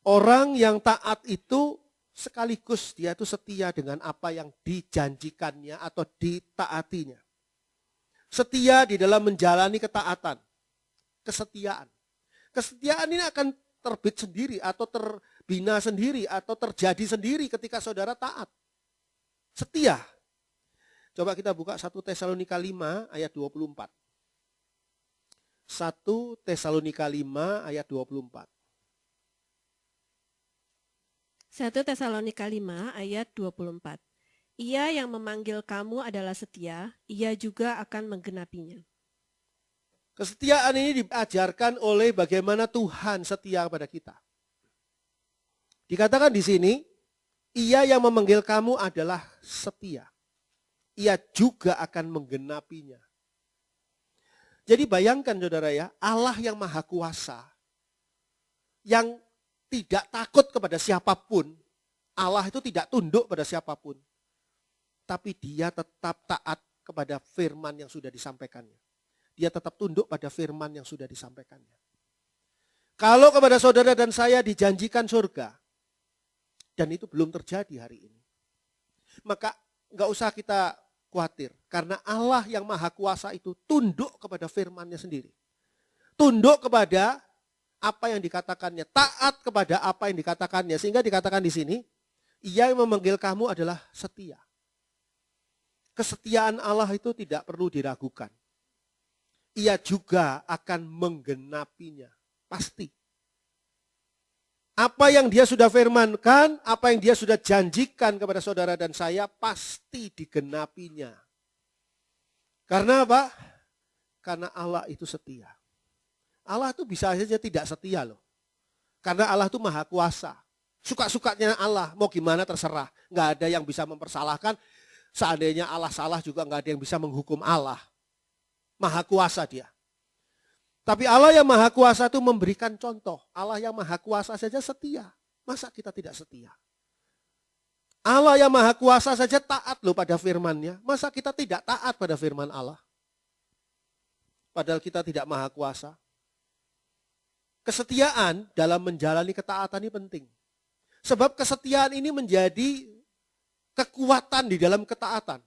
Orang yang taat itu sekaligus dia itu setia dengan apa yang dijanjikannya atau ditaatinya. Setia di dalam menjalani ketaatan. Kesetiaan. Kesetiaan ini akan terbit sendiri atau terbina sendiri atau terjadi sendiri ketika saudara taat. Setia. Coba kita buka 1 Tesalonika 5 ayat 24. 1 Tesalonika 5 ayat 24. 1 Tesalonika 5 ayat 24. Ia yang memanggil kamu adalah setia, ia juga akan menggenapinya. Kesetiaan ini diajarkan oleh bagaimana Tuhan setia kepada kita. Dikatakan di sini, ia yang memanggil kamu adalah setia. Ia juga akan menggenapinya. Jadi bayangkan saudara ya, Allah yang maha kuasa, yang tidak takut kepada siapapun. Allah itu tidak tunduk pada siapapun. Tapi dia tetap taat kepada firman yang sudah disampaikannya. Dia tetap tunduk pada firman yang sudah disampaikannya. Kalau kepada saudara dan saya dijanjikan surga, dan itu belum terjadi hari ini, maka nggak usah kita khawatir. Karena Allah yang maha kuasa itu tunduk kepada firman-Nya sendiri. Tunduk kepada apa yang dikatakannya, taat kepada apa yang dikatakannya. Sehingga dikatakan di sini, ia yang memanggil kamu adalah setia. Kesetiaan Allah itu tidak perlu diragukan. Ia juga akan menggenapinya. Pasti. Apa yang dia sudah firmankan, apa yang dia sudah janjikan kepada saudara dan saya, pasti digenapinya. Karena apa? Karena Allah itu setia. Allah itu bisa saja tidak setia loh. Karena Allah itu maha kuasa. Suka-sukanya Allah, mau gimana terserah. Nggak ada yang bisa mempersalahkan. Seandainya Allah salah juga nggak ada yang bisa menghukum Allah. Maha kuasa dia. Tapi Allah yang maha kuasa itu memberikan contoh. Allah yang maha kuasa saja setia. Masa kita tidak setia? Allah yang maha kuasa saja taat loh pada firman-Nya. Masa kita tidak taat pada firman Allah? Padahal kita tidak maha kuasa. Kesetiaan dalam menjalani ketaatan ini penting. Sebab kesetiaan ini menjadi kekuatan di dalam ketaatan.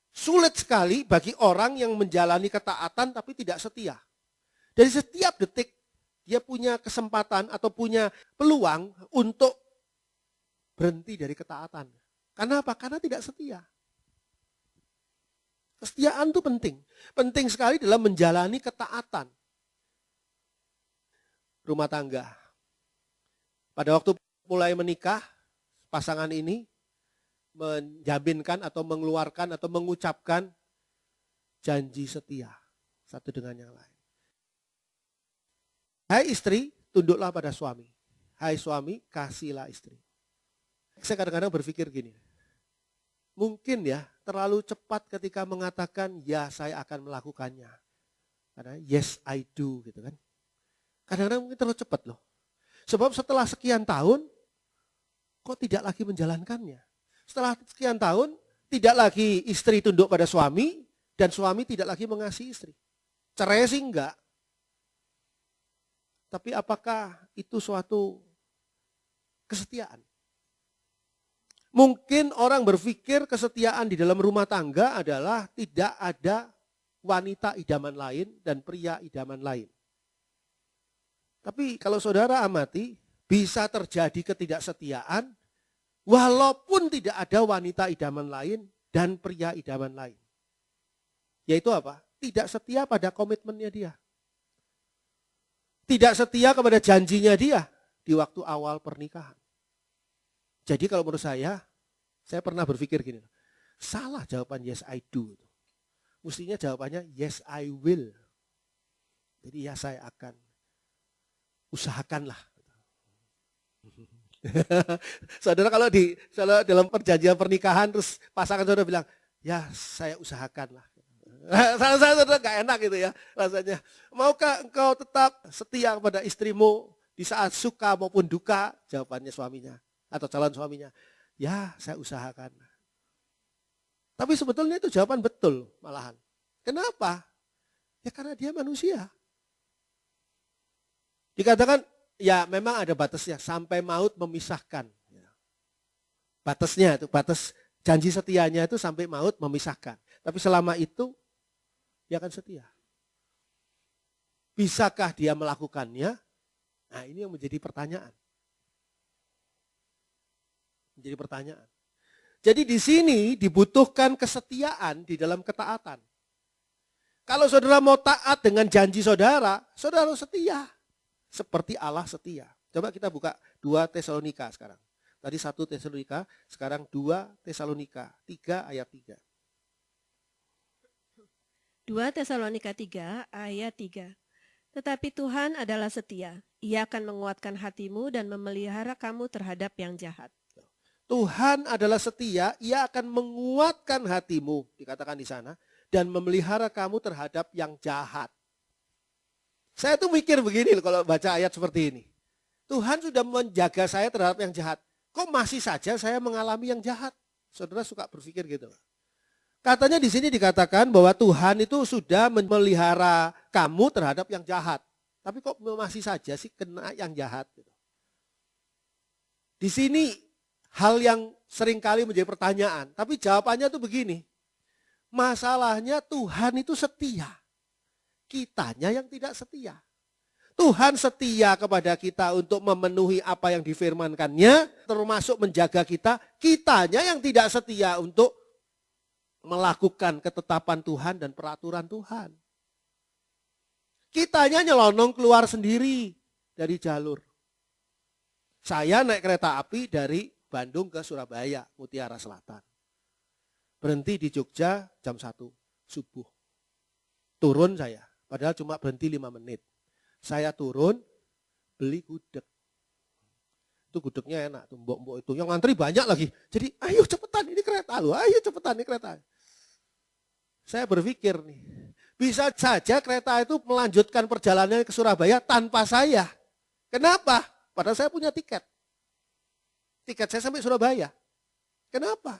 Sulit sekali bagi orang yang menjalani ketaatan tapi tidak setia. Dari setiap detik dia punya kesempatan atau punya peluang untuk berhenti dari ketaatan. Karena apa? Karena tidak setia. Kesetiaan itu penting. Penting sekali dalam menjalani ketaatan. Rumah tangga. Pada waktu mulai menikah, pasangan ini menjaminkan atau mengeluarkan atau mengucapkan janji setia satu dengan yang lain. Hai istri, tunduklah pada suami. Hai suami, kasihlah istri. Saya kadang-kadang berpikir gini, mungkin ya terlalu cepat ketika mengatakan ya saya akan melakukannya. Karena yes I do gitu kan. Kadang-kadang mungkin terlalu cepat loh. Sebab setelah sekian tahun, kok tidak lagi menjalankannya. Setelah sekian tahun, tidak lagi istri tunduk pada suami, dan suami tidak lagi mengasihi istri. Cerai sih enggak. Tapi apakah itu suatu kesetiaan? Mungkin orang berpikir kesetiaan di dalam rumah tangga adalah tidak ada wanita idaman lain dan pria idaman lain. Tapi kalau saudara amati, bisa terjadi ketidaksetiaan walaupun tidak ada wanita idaman lain dan pria idaman lain. Yaitu apa? Tidak setia pada komitmennya dia. Tidak setia kepada janjinya dia di waktu awal pernikahan. Jadi kalau menurut saya pernah berpikir gini, salah jawaban yes I do. Mestinya jawabannya yes I will. Jadi ya saya akan usahakanlah. Saudara kalau dalam perjanjian pernikahan terus pasangan saudara bilang, ya saya usahakanlah. Saudara gak enak gitu ya rasanya. Maukah engkau tetap setia kepada istrimu di saat suka maupun duka? Jawabannya suaminya atau calon suaminya, ya saya usahakan. Tapi sebetulnya itu jawaban betul malahan. Kenapa? Ya karena dia manusia. Dikatakan ya memang ada batasnya sampai maut memisahkan. Batasnya itu, batas janji setianya itu sampai maut memisahkan. Tapi selama itu dia akan setia. Bisakah dia melakukannya? Nah ini yang menjadi pertanyaan. Menjadi pertanyaan. Jadi di sini dibutuhkan kesetiaan di dalam ketaatan. Kalau saudara mau taat dengan janji saudara, saudara harus setia. Seperti Allah setia. Coba kita buka 2 Tesalonika sekarang. Tadi 1 Tesalonika, sekarang 2 Tesalonika 3 ayat 3. 2 Tesalonika 3 ayat 3. Tetapi Tuhan adalah setia. Ia akan menguatkan hatimu dan memelihara kamu terhadap yang jahat. Tuhan adalah setia, ia akan menguatkan hatimu, dikatakan di sana, dan memelihara kamu terhadap yang jahat. Saya tuh mikir begini kalau baca ayat seperti ini. Tuhan sudah menjaga saya terhadap yang jahat. Kok masih saja saya mengalami yang jahat? Saudara suka berpikir gitu. Katanya di sini dikatakan bahwa Tuhan itu sudah memelihara kamu terhadap yang jahat. Tapi kok masih saja sih kena yang jahat? Di sini hal yang seringkali menjadi pertanyaan. Tapi jawabannya tuh begini. Masalahnya Tuhan itu setia. Kitanya yang tidak setia. Tuhan setia kepada kita untuk memenuhi apa yang difirmankannya. Termasuk menjaga kita. Kitanya yang tidak setia untuk melakukan ketetapan Tuhan dan peraturan Tuhan. Kitanya nyelonong keluar sendiri dari jalur. Saya naik kereta api dari Bandung ke Surabaya, Mutiara Selatan. Berhenti di Jogja jam 1 subuh. Turun saya, padahal cuma berhenti 5 menit. Saya turun, beli gudeg. Itu gudegnya enak, tuh mbok-mbok itu. Yang ngantri banyak lagi. Jadi ayo cepetan ini kereta loh, ayo cepetan ini kereta. Saya berpikir nih, bisa saja kereta itu melanjutkan perjalanannya ke Surabaya tanpa saya. Kenapa? Padahal saya punya tiket. Tiket saya sampai Surabaya. Kenapa?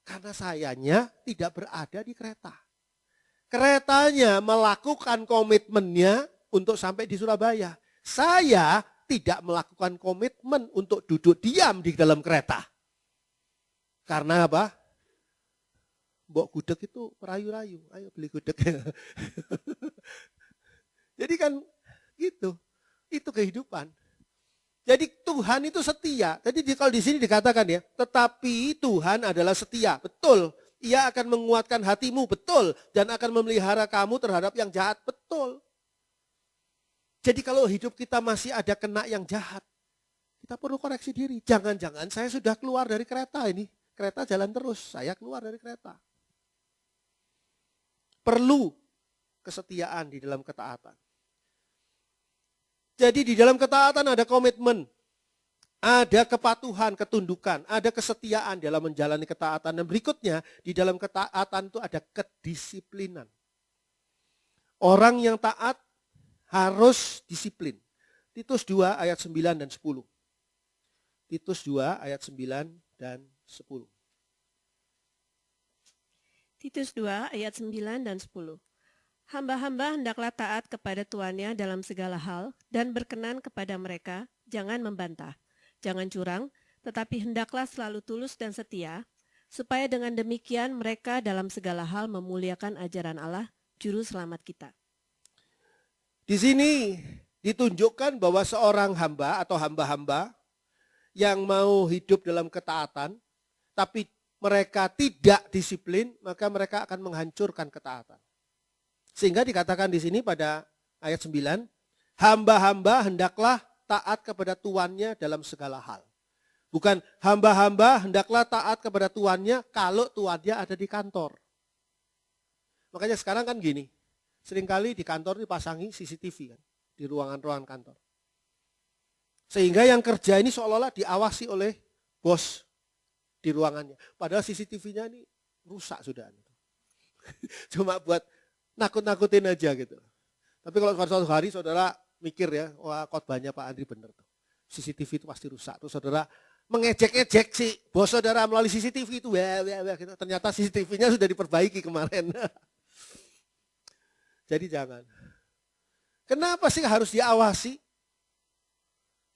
Karena sayanya tidak berada di kereta. Keretanya melakukan komitmennya untuk sampai di Surabaya. Saya tidak melakukan komitmen untuk duduk diam di dalam kereta. Karena apa? Mbok gudeg itu merayu-rayu. Ayo beli gudeg. Jadi kan gitu. Itu kehidupan. Jadi Tuhan itu setia. Jadi kalau di sini dikatakan ya, tetapi Tuhan adalah setia. Betul. Ia akan menguatkan hatimu. Betul. Dan akan memelihara kamu terhadap yang jahat. Betul. Jadi kalau hidup kita masih ada kena yang jahat, kita perlu koreksi diri. Jangan-jangan saya sudah keluar dari kereta ini. Kereta jalan terus, saya keluar dari kereta. Perlu kesetiaan di dalam ketaatan. Jadi di dalam ketaatan ada komitmen, ada kepatuhan, ketundukan, ada kesetiaan dalam menjalani ketaatan. Dan berikutnya di dalam ketaatan itu ada kedisiplinan. Orang yang taat harus disiplin. Titus 2 ayat 9 dan 10. Titus 2 ayat 9 dan 10. Titus 2 ayat 9 dan 10. Hamba-hamba hendaklah taat kepada tuannya dalam segala hal dan berkenan kepada mereka, jangan membantah, jangan curang, tetapi hendaklah selalu tulus dan setia, supaya dengan demikian mereka dalam segala hal memuliakan ajaran Allah, juru selamat kita. Di sini ditunjukkan bahwa seorang hamba atau hamba-hamba yang mau hidup dalam ketaatan, tapi mereka tidak disiplin, maka mereka akan menghancurkan ketaatan. Sehingga dikatakan di sini pada ayat 9, hamba-hamba hendaklah taat kepada tuannya dalam segala hal. Bukan hamba-hamba hendaklah taat kepada tuannya kalau tuannya ada di kantor. Makanya sekarang kan gini, seringkali di kantor dipasangi CCTV kan, di ruangan-ruangan kantor. Sehingga yang kerja ini seolah-olah diawasi oleh bos di ruangannya. Padahal CCTV-nya ini rusak sudah. Cuma buat nakut-nakutin aja gitu. Tapi kalau suatu hari saudara mikir ya, wah khotbahnya Pak Andri benar tuh. CCTV itu pasti rusak. Terus saudara mengejek-ejek si bos saudara melalui CCTV itu. Gitu. Ternyata CCTV-nya sudah diperbaiki kemarin. Jadi jangan. Kenapa sih harus diawasi?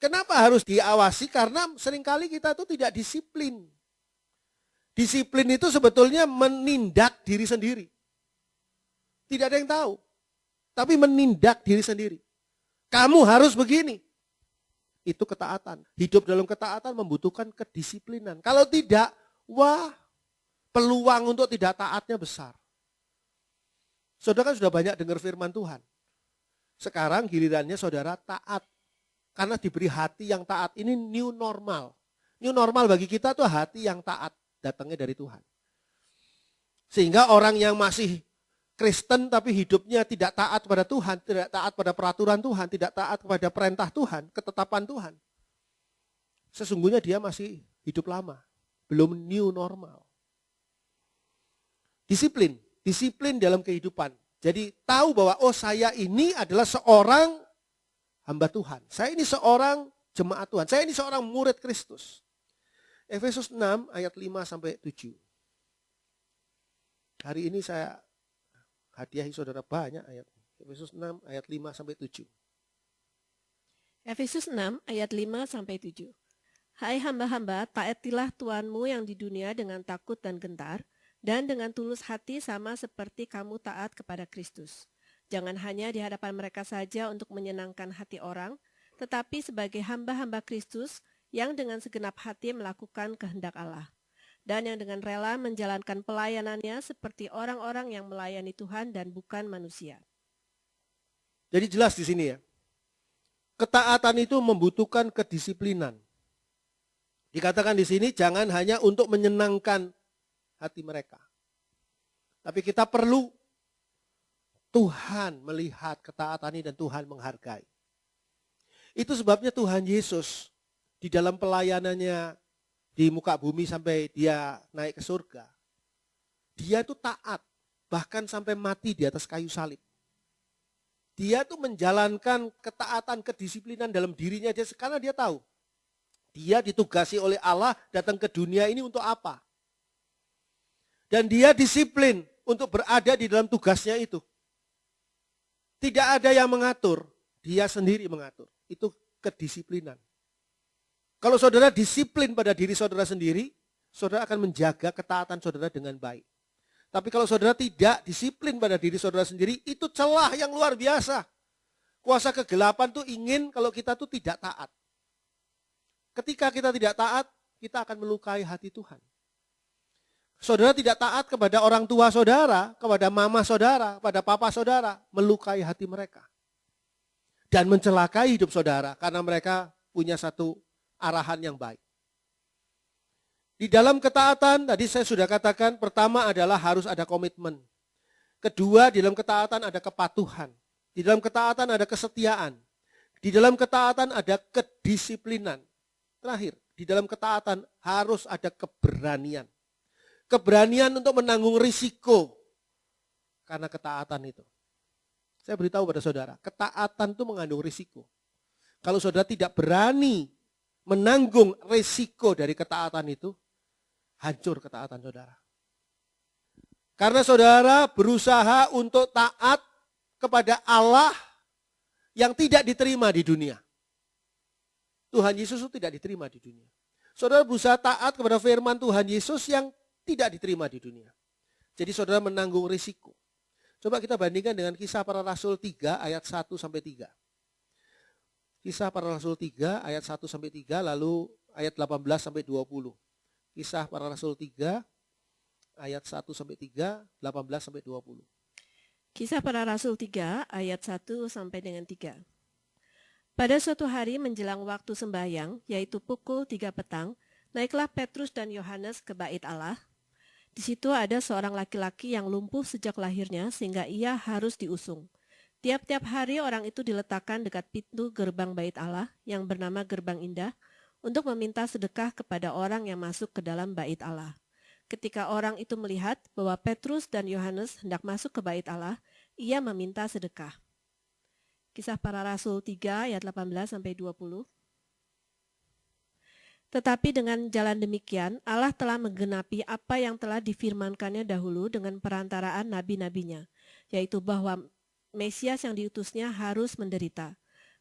Kenapa harus diawasi? Karena seringkali kita tuh tidak disiplin. Disiplin itu sebetulnya menindak diri sendiri. Tidak ada yang tahu. Tapi menindak diri sendiri. Kamu harus begini. Itu ketaatan. Hidup dalam ketaatan membutuhkan kedisiplinan. Kalau tidak, wah, peluang untuk tidak taatnya besar. Saudara kan sudah banyak dengar firman Tuhan. Sekarang gilirannya saudara taat. Karena diberi hati yang taat. Ini new normal. New normal bagi kita tuh hati yang taat. Datangnya dari Tuhan. Sehingga orang yang masih Kristen tapi hidupnya tidak taat pada Tuhan, tidak taat pada peraturan Tuhan, tidak taat kepada perintah Tuhan, ketetapan Tuhan. Sesungguhnya dia masih hidup lama, belum new normal. Disiplin, disiplin dalam kehidupan. Jadi tahu bahwa saya ini adalah seorang hamba Tuhan. Saya ini seorang jemaat Tuhan. Saya ini seorang murid Kristus. Efesus 6 ayat 5 sampai 7. Hari ini saya hadiahi saudara banyak ayat. Efesus 6 ayat 5 sampai 7. Efesus 6 ayat 5 sampai 7. Hai hamba-hamba, taatilah Tuhanmu yang di dunia dengan takut dan gentar, dan dengan tulus hati sama seperti kamu taat kepada Kristus. Jangan hanya di hadapan mereka saja untuk menyenangkan hati orang, tetapi sebagai hamba-hamba Kristus yang dengan segenap hati melakukan kehendak Allah, dan yang dengan rela menjalankan pelayanannya seperti orang-orang yang melayani Tuhan dan bukan manusia. Jadi jelas di sini ya, ketaatan itu membutuhkan kedisiplinan. Dikatakan di sini jangan hanya untuk menyenangkan hati mereka. Tapi kita perlu Tuhan melihat ketaatan ini dan Tuhan menghargai. Itu sebabnya Tuhan Yesus di dalam pelayanannya di muka bumi sampai dia naik ke surga. Dia itu taat, bahkan sampai mati di atas kayu salib. Dia tuh menjalankan ketaatan, kedisiplinan dalam dirinya dia karena dia tahu. Dia ditugasi oleh Allah datang ke dunia ini untuk apa? Dan dia disiplin untuk berada di dalam tugasnya itu. Tidak ada yang mengatur, dia sendiri mengatur. Itu kedisiplinan. Kalau saudara disiplin pada diri saudara sendiri, saudara akan menjaga ketaatan saudara dengan baik. Tapi kalau saudara tidak disiplin pada diri saudara sendiri, itu celah yang luar biasa. Kuasa kegelapan tuh ingin kalau kita tuh tidak taat. Ketika kita tidak taat, kita akan melukai hati Tuhan. Saudara tidak taat kepada orang tua saudara, kepada mama saudara, kepada papa saudara, melukai hati mereka. Dan mencelakai hidup saudara karena mereka punya satu arahan yang baik. Di dalam ketaatan, tadi saya sudah katakan, pertama adalah harus ada komitmen. Kedua, di dalam ketaatan ada kepatuhan. Di dalam ketaatan ada kesetiaan. Di dalam ketaatan ada kedisiplinan. Terakhir, di dalam ketaatan harus ada keberanian. Keberanian untuk menanggung risiko karena ketaatan itu. Saya beritahu pada saudara, ketaatan itu mengandung risiko. Kalau saudara tidak berani menanggung risiko dari ketaatan itu, hancur ketaatan saudara. Karena saudara berusaha untuk taat kepada Allah yang tidak diterima di dunia. Tuhan Yesus itu tidak diterima di dunia. Saudara berusaha taat kepada firman Tuhan Yesus yang tidak diterima di dunia. Jadi saudara menanggung risiko. Coba kita bandingkan dengan Kisah Para Rasul 3 ayat 1 sampai 3. Kisah Para Rasul 3 ayat 1 sampai 3 lalu ayat 18 sampai 20. Kisah Para Rasul 3 ayat 1 sampai 3, 18 sampai 20. Kisah Para Rasul 3 ayat 1 sampai dengan 3. Pada suatu hari menjelang waktu sembahyang, yaitu pukul 3 petang, naiklah Petrus dan Yohanes ke bait Allah. Di situ ada seorang laki-laki yang lumpuh sejak lahirnya sehingga ia harus diusung. Tiap-tiap hari orang itu diletakkan dekat pintu gerbang bait Allah yang bernama Gerbang Indah untuk meminta sedekah kepada orang yang masuk ke dalam bait Allah. Ketika orang itu melihat bahwa Petrus dan Yohanes hendak masuk ke bait Allah, ia meminta sedekah. Kisah Para Rasul 3 ayat 18 sampai 20. Tetapi dengan jalan demikian, Allah telah menggenapi apa yang telah difirmankannya dahulu dengan perantaraan nabi-nabinya, yaitu bahwa Mesias yang diutusnya harus menderita.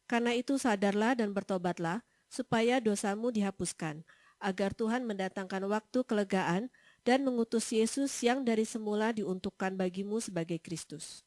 Karena itu sadarlah dan bertobatlah, supaya dosamu dihapuskan, agar Tuhan mendatangkan waktu kelegaan dan mengutus Yesus yang dari semula diuntukkan bagimu sebagai Kristus.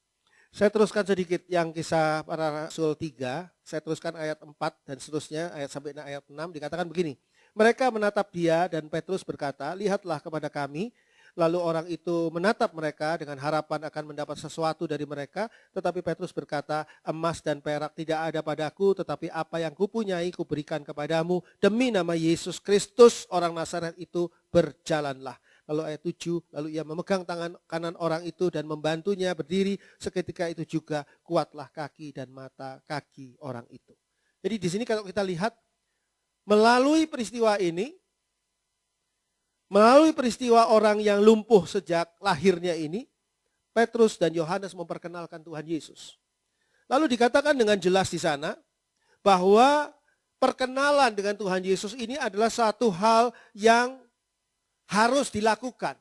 Saya teruskan sedikit yang Kisah Para Rasul 3, saya teruskan ayat 4 dan seterusnya ayat sampai ayat 6 dikatakan begini. Mereka menatap dia dan Petrus berkata, lihatlah kepada kami. Lalu orang itu menatap mereka dengan harapan akan mendapat sesuatu dari mereka. Tetapi Petrus berkata, emas dan perak tidak ada padaku, tetapi apa yang kupunyai kuberikan kepadamu. Demi nama Yesus Kristus orang Nazaret itu berjalanlah. Lalu ayat 7, lalu ia memegang tangan kanan orang itu dan membantunya berdiri. Seketika itu juga kuatlah kaki dan mata kaki orang itu. Jadi di sini kalau kita lihat, melalui peristiwa ini, melalui peristiwa orang yang lumpuh sejak lahirnya ini, Petrus dan Yohanes memperkenalkan Tuhan Yesus. Lalu dikatakan dengan jelas di sana bahwa perkenalan dengan Tuhan Yesus ini adalah satu hal yang harus dilakukan.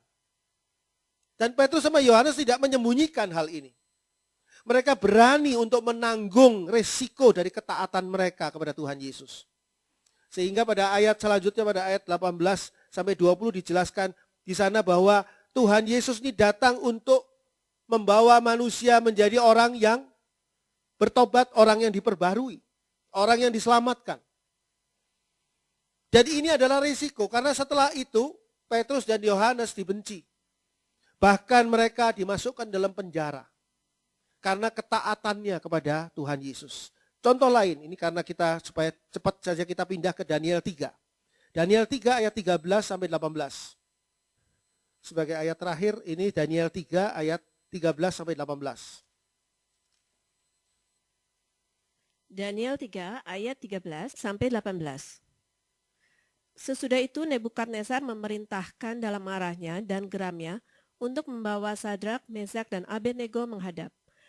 Dan Petrus sama Yohanes tidak menyembunyikan hal ini. Mereka berani untuk menanggung resiko dari ketaatan mereka kepada Tuhan Yesus. Sehingga pada ayat selanjutnya, pada ayat 18 sampai 20 dijelaskan di sana bahwa Tuhan Yesus ini datang untuk membawa manusia menjadi orang yang bertobat, orang yang diperbarui, orang yang diselamatkan. Jadi ini adalah risiko, karena setelah itu Petrus dan Yohanes dibenci. Bahkan mereka dimasukkan dalam penjara karena ketaatannya kepada Tuhan Yesus. Contoh lain, ini karena kita supaya cepat saja kita pindah ke Daniel 3. Daniel 3 ayat 13 sampai 18. Sebagai ayat terakhir ini Daniel 3 ayat 13 sampai 18. Daniel 3 ayat 13 sampai 18. Sesudah itu Nebukadnezar memerintahkan dalam marahnya dan geramnya untuk membawa Sadrak, Mesak, dan Abednego menghadap.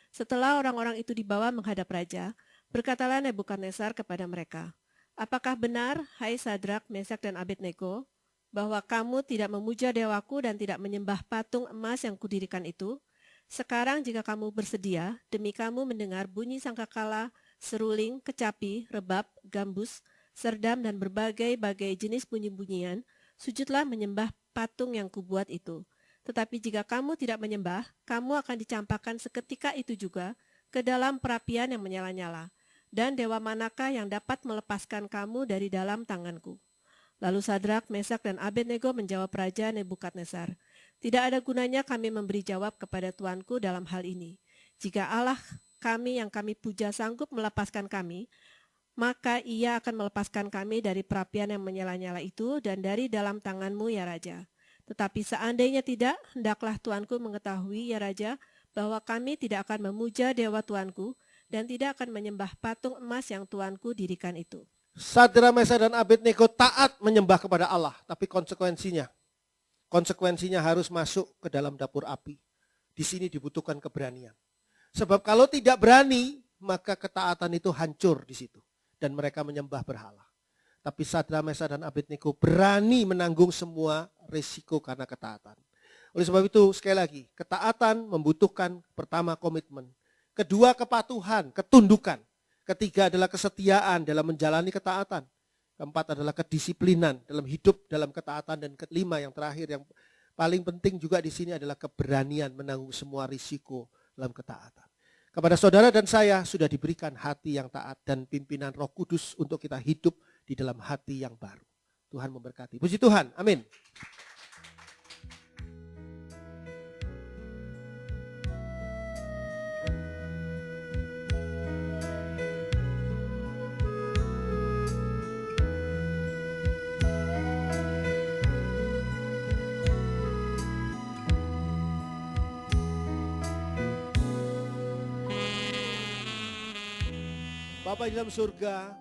Setelah orang-orang itu dibawa menghadap raja, berkatalah Nebukadnezar kepada mereka, apakah benar, hai Sadrak, Mesak, dan Abednego, bahwa kamu tidak memuja dewaku dan tidak menyembah patung emas yang kudirikan itu? Sekarang jika kamu bersedia, demi kamu mendengar bunyi sangkakala, seruling, kecapi, rebab, gambus, serdam, dan berbagai-bagai jenis bunyi-bunyian, sujudlah menyembah patung yang kubuat itu. Tetapi jika kamu tidak menyembah, kamu akan dicampakkan seketika itu juga ke dalam perapian yang menyala-nyala. Dan dewa manakah yang dapat melepaskan kamu dari dalam tanganku? Lalu Sadrak, Mesak, dan Abednego menjawab Raja Nebukadnezar, tidak ada gunanya kami memberi jawab kepada Tuanku dalam hal ini. Jika Allah kami yang kami puja sanggup melepaskan kami, maka ia akan melepaskan kami dari perapian yang menyala-nyala itu dan dari dalam tanganmu ya Raja. Tetapi seandainya tidak, hendaklah Tuanku mengetahui ya Raja, bahwa kami tidak akan memuja dewa Tuanku dan tidak akan menyembah patung emas yang Tuanku dirikan itu. Sadrak, Mesak, dan Abednego taat menyembah kepada Allah, tapi konsekuensinya harus masuk ke dalam dapur api. Di sini dibutuhkan keberanian. Sebab kalau tidak berani, maka ketaatan itu hancur di situ. Dan mereka menyembah berhala. Tapi Sadrak, Mesak, dan Abednego berani menanggung semua risiko karena ketaatan. Oleh sebab itu, sekali lagi, ketaatan membutuhkan pertama komitmen. Kedua kepatuhan, ketundukan. Ketiga adalah kesetiaan dalam menjalani ketaatan. Keempat adalah kedisiplinan dalam hidup dalam ketaatan. Dan kelima yang terakhir yang paling penting juga di sini adalah keberanian menanggung semua risiko dalam ketaatan. Kepada saudara dan saya sudah diberikan hati yang taat dan pimpinan Roh Kudus untuk kita hidup di dalam hati yang baru. Tuhan memberkati. Puji Tuhan. Amin. Bapa di dalam surga,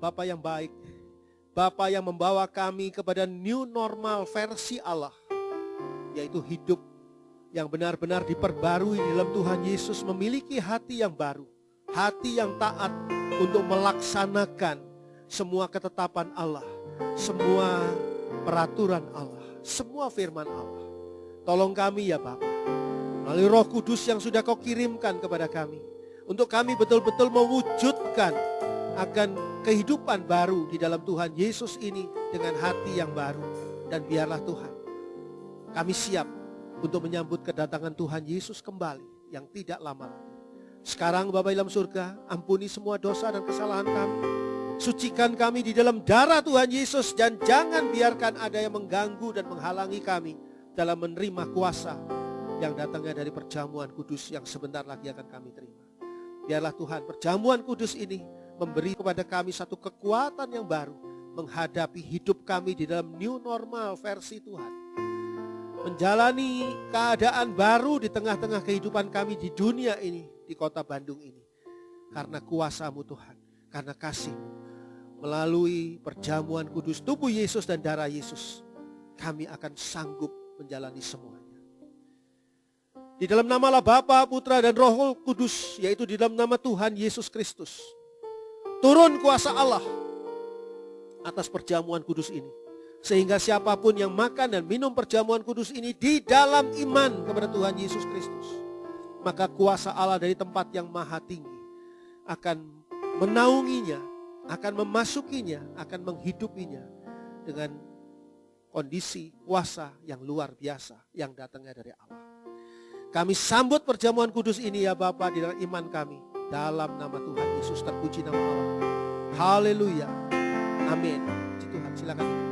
Bapa yang baik, Bapa yang membawa kami kepada new normal versi Allah, yaitu hidup yang benar-benar diperbarui di dalam Tuhan Yesus, memiliki hati yang baru, hati yang taat untuk melaksanakan semua ketetapan Allah, semua peraturan Allah, semua firman Allah. Tolong kami ya Bapa, melalui Roh Kudus yang sudah Kau kirimkan kepada kami, untuk kami betul-betul mewujudkan akan kehidupan baru di dalam Tuhan Yesus ini dengan hati yang baru. Dan biarlah Tuhan, kami siap untuk menyambut kedatangan Tuhan Yesus kembali yang tidak lama lagi. Sekarang Bapa dalam surga, ampuni semua dosa dan kesalahan kami. Sucikan kami di dalam darah Tuhan Yesus, dan jangan biarkan ada yang mengganggu dan menghalangi kami dalam menerima kuasa yang datangnya dari perjamuan kudus yang sebentar lagi akan kami terima. Biarlah Tuhan, perjamuan kudus ini memberi kepada kami satu kekuatan yang baru menghadapi hidup kami di dalam new normal versi Tuhan. Menjalani keadaan baru di tengah-tengah kehidupan kami di dunia ini, di kota Bandung ini. Karena kuasa-Mu Tuhan, karena kasih-Mu. Melalui perjamuan kudus tubuh Yesus dan darah Yesus, kami akan sanggup menjalani semuanya. Di dalam namalah Bapa, Putra, dan Roh Kudus, yaitu di dalam nama Tuhan Yesus Kristus. Turun kuasa Allah atas perjamuan kudus ini. Sehingga siapapun yang makan dan minum perjamuan kudus ini di dalam iman kepada Tuhan Yesus Kristus, maka kuasa Allah dari tempat yang maha tinggi akan menaunginya, akan memasukinya, akan menghidupinya dengan kondisi kuasa yang luar biasa yang datangnya dari Allah. Kami sambut perjamuan kudus ini ya Bapa di dalam iman kami. Dalam nama Tuhan Yesus, terpuji nama Allah. Haleluya. Amin. Puji Tuhan, silakan.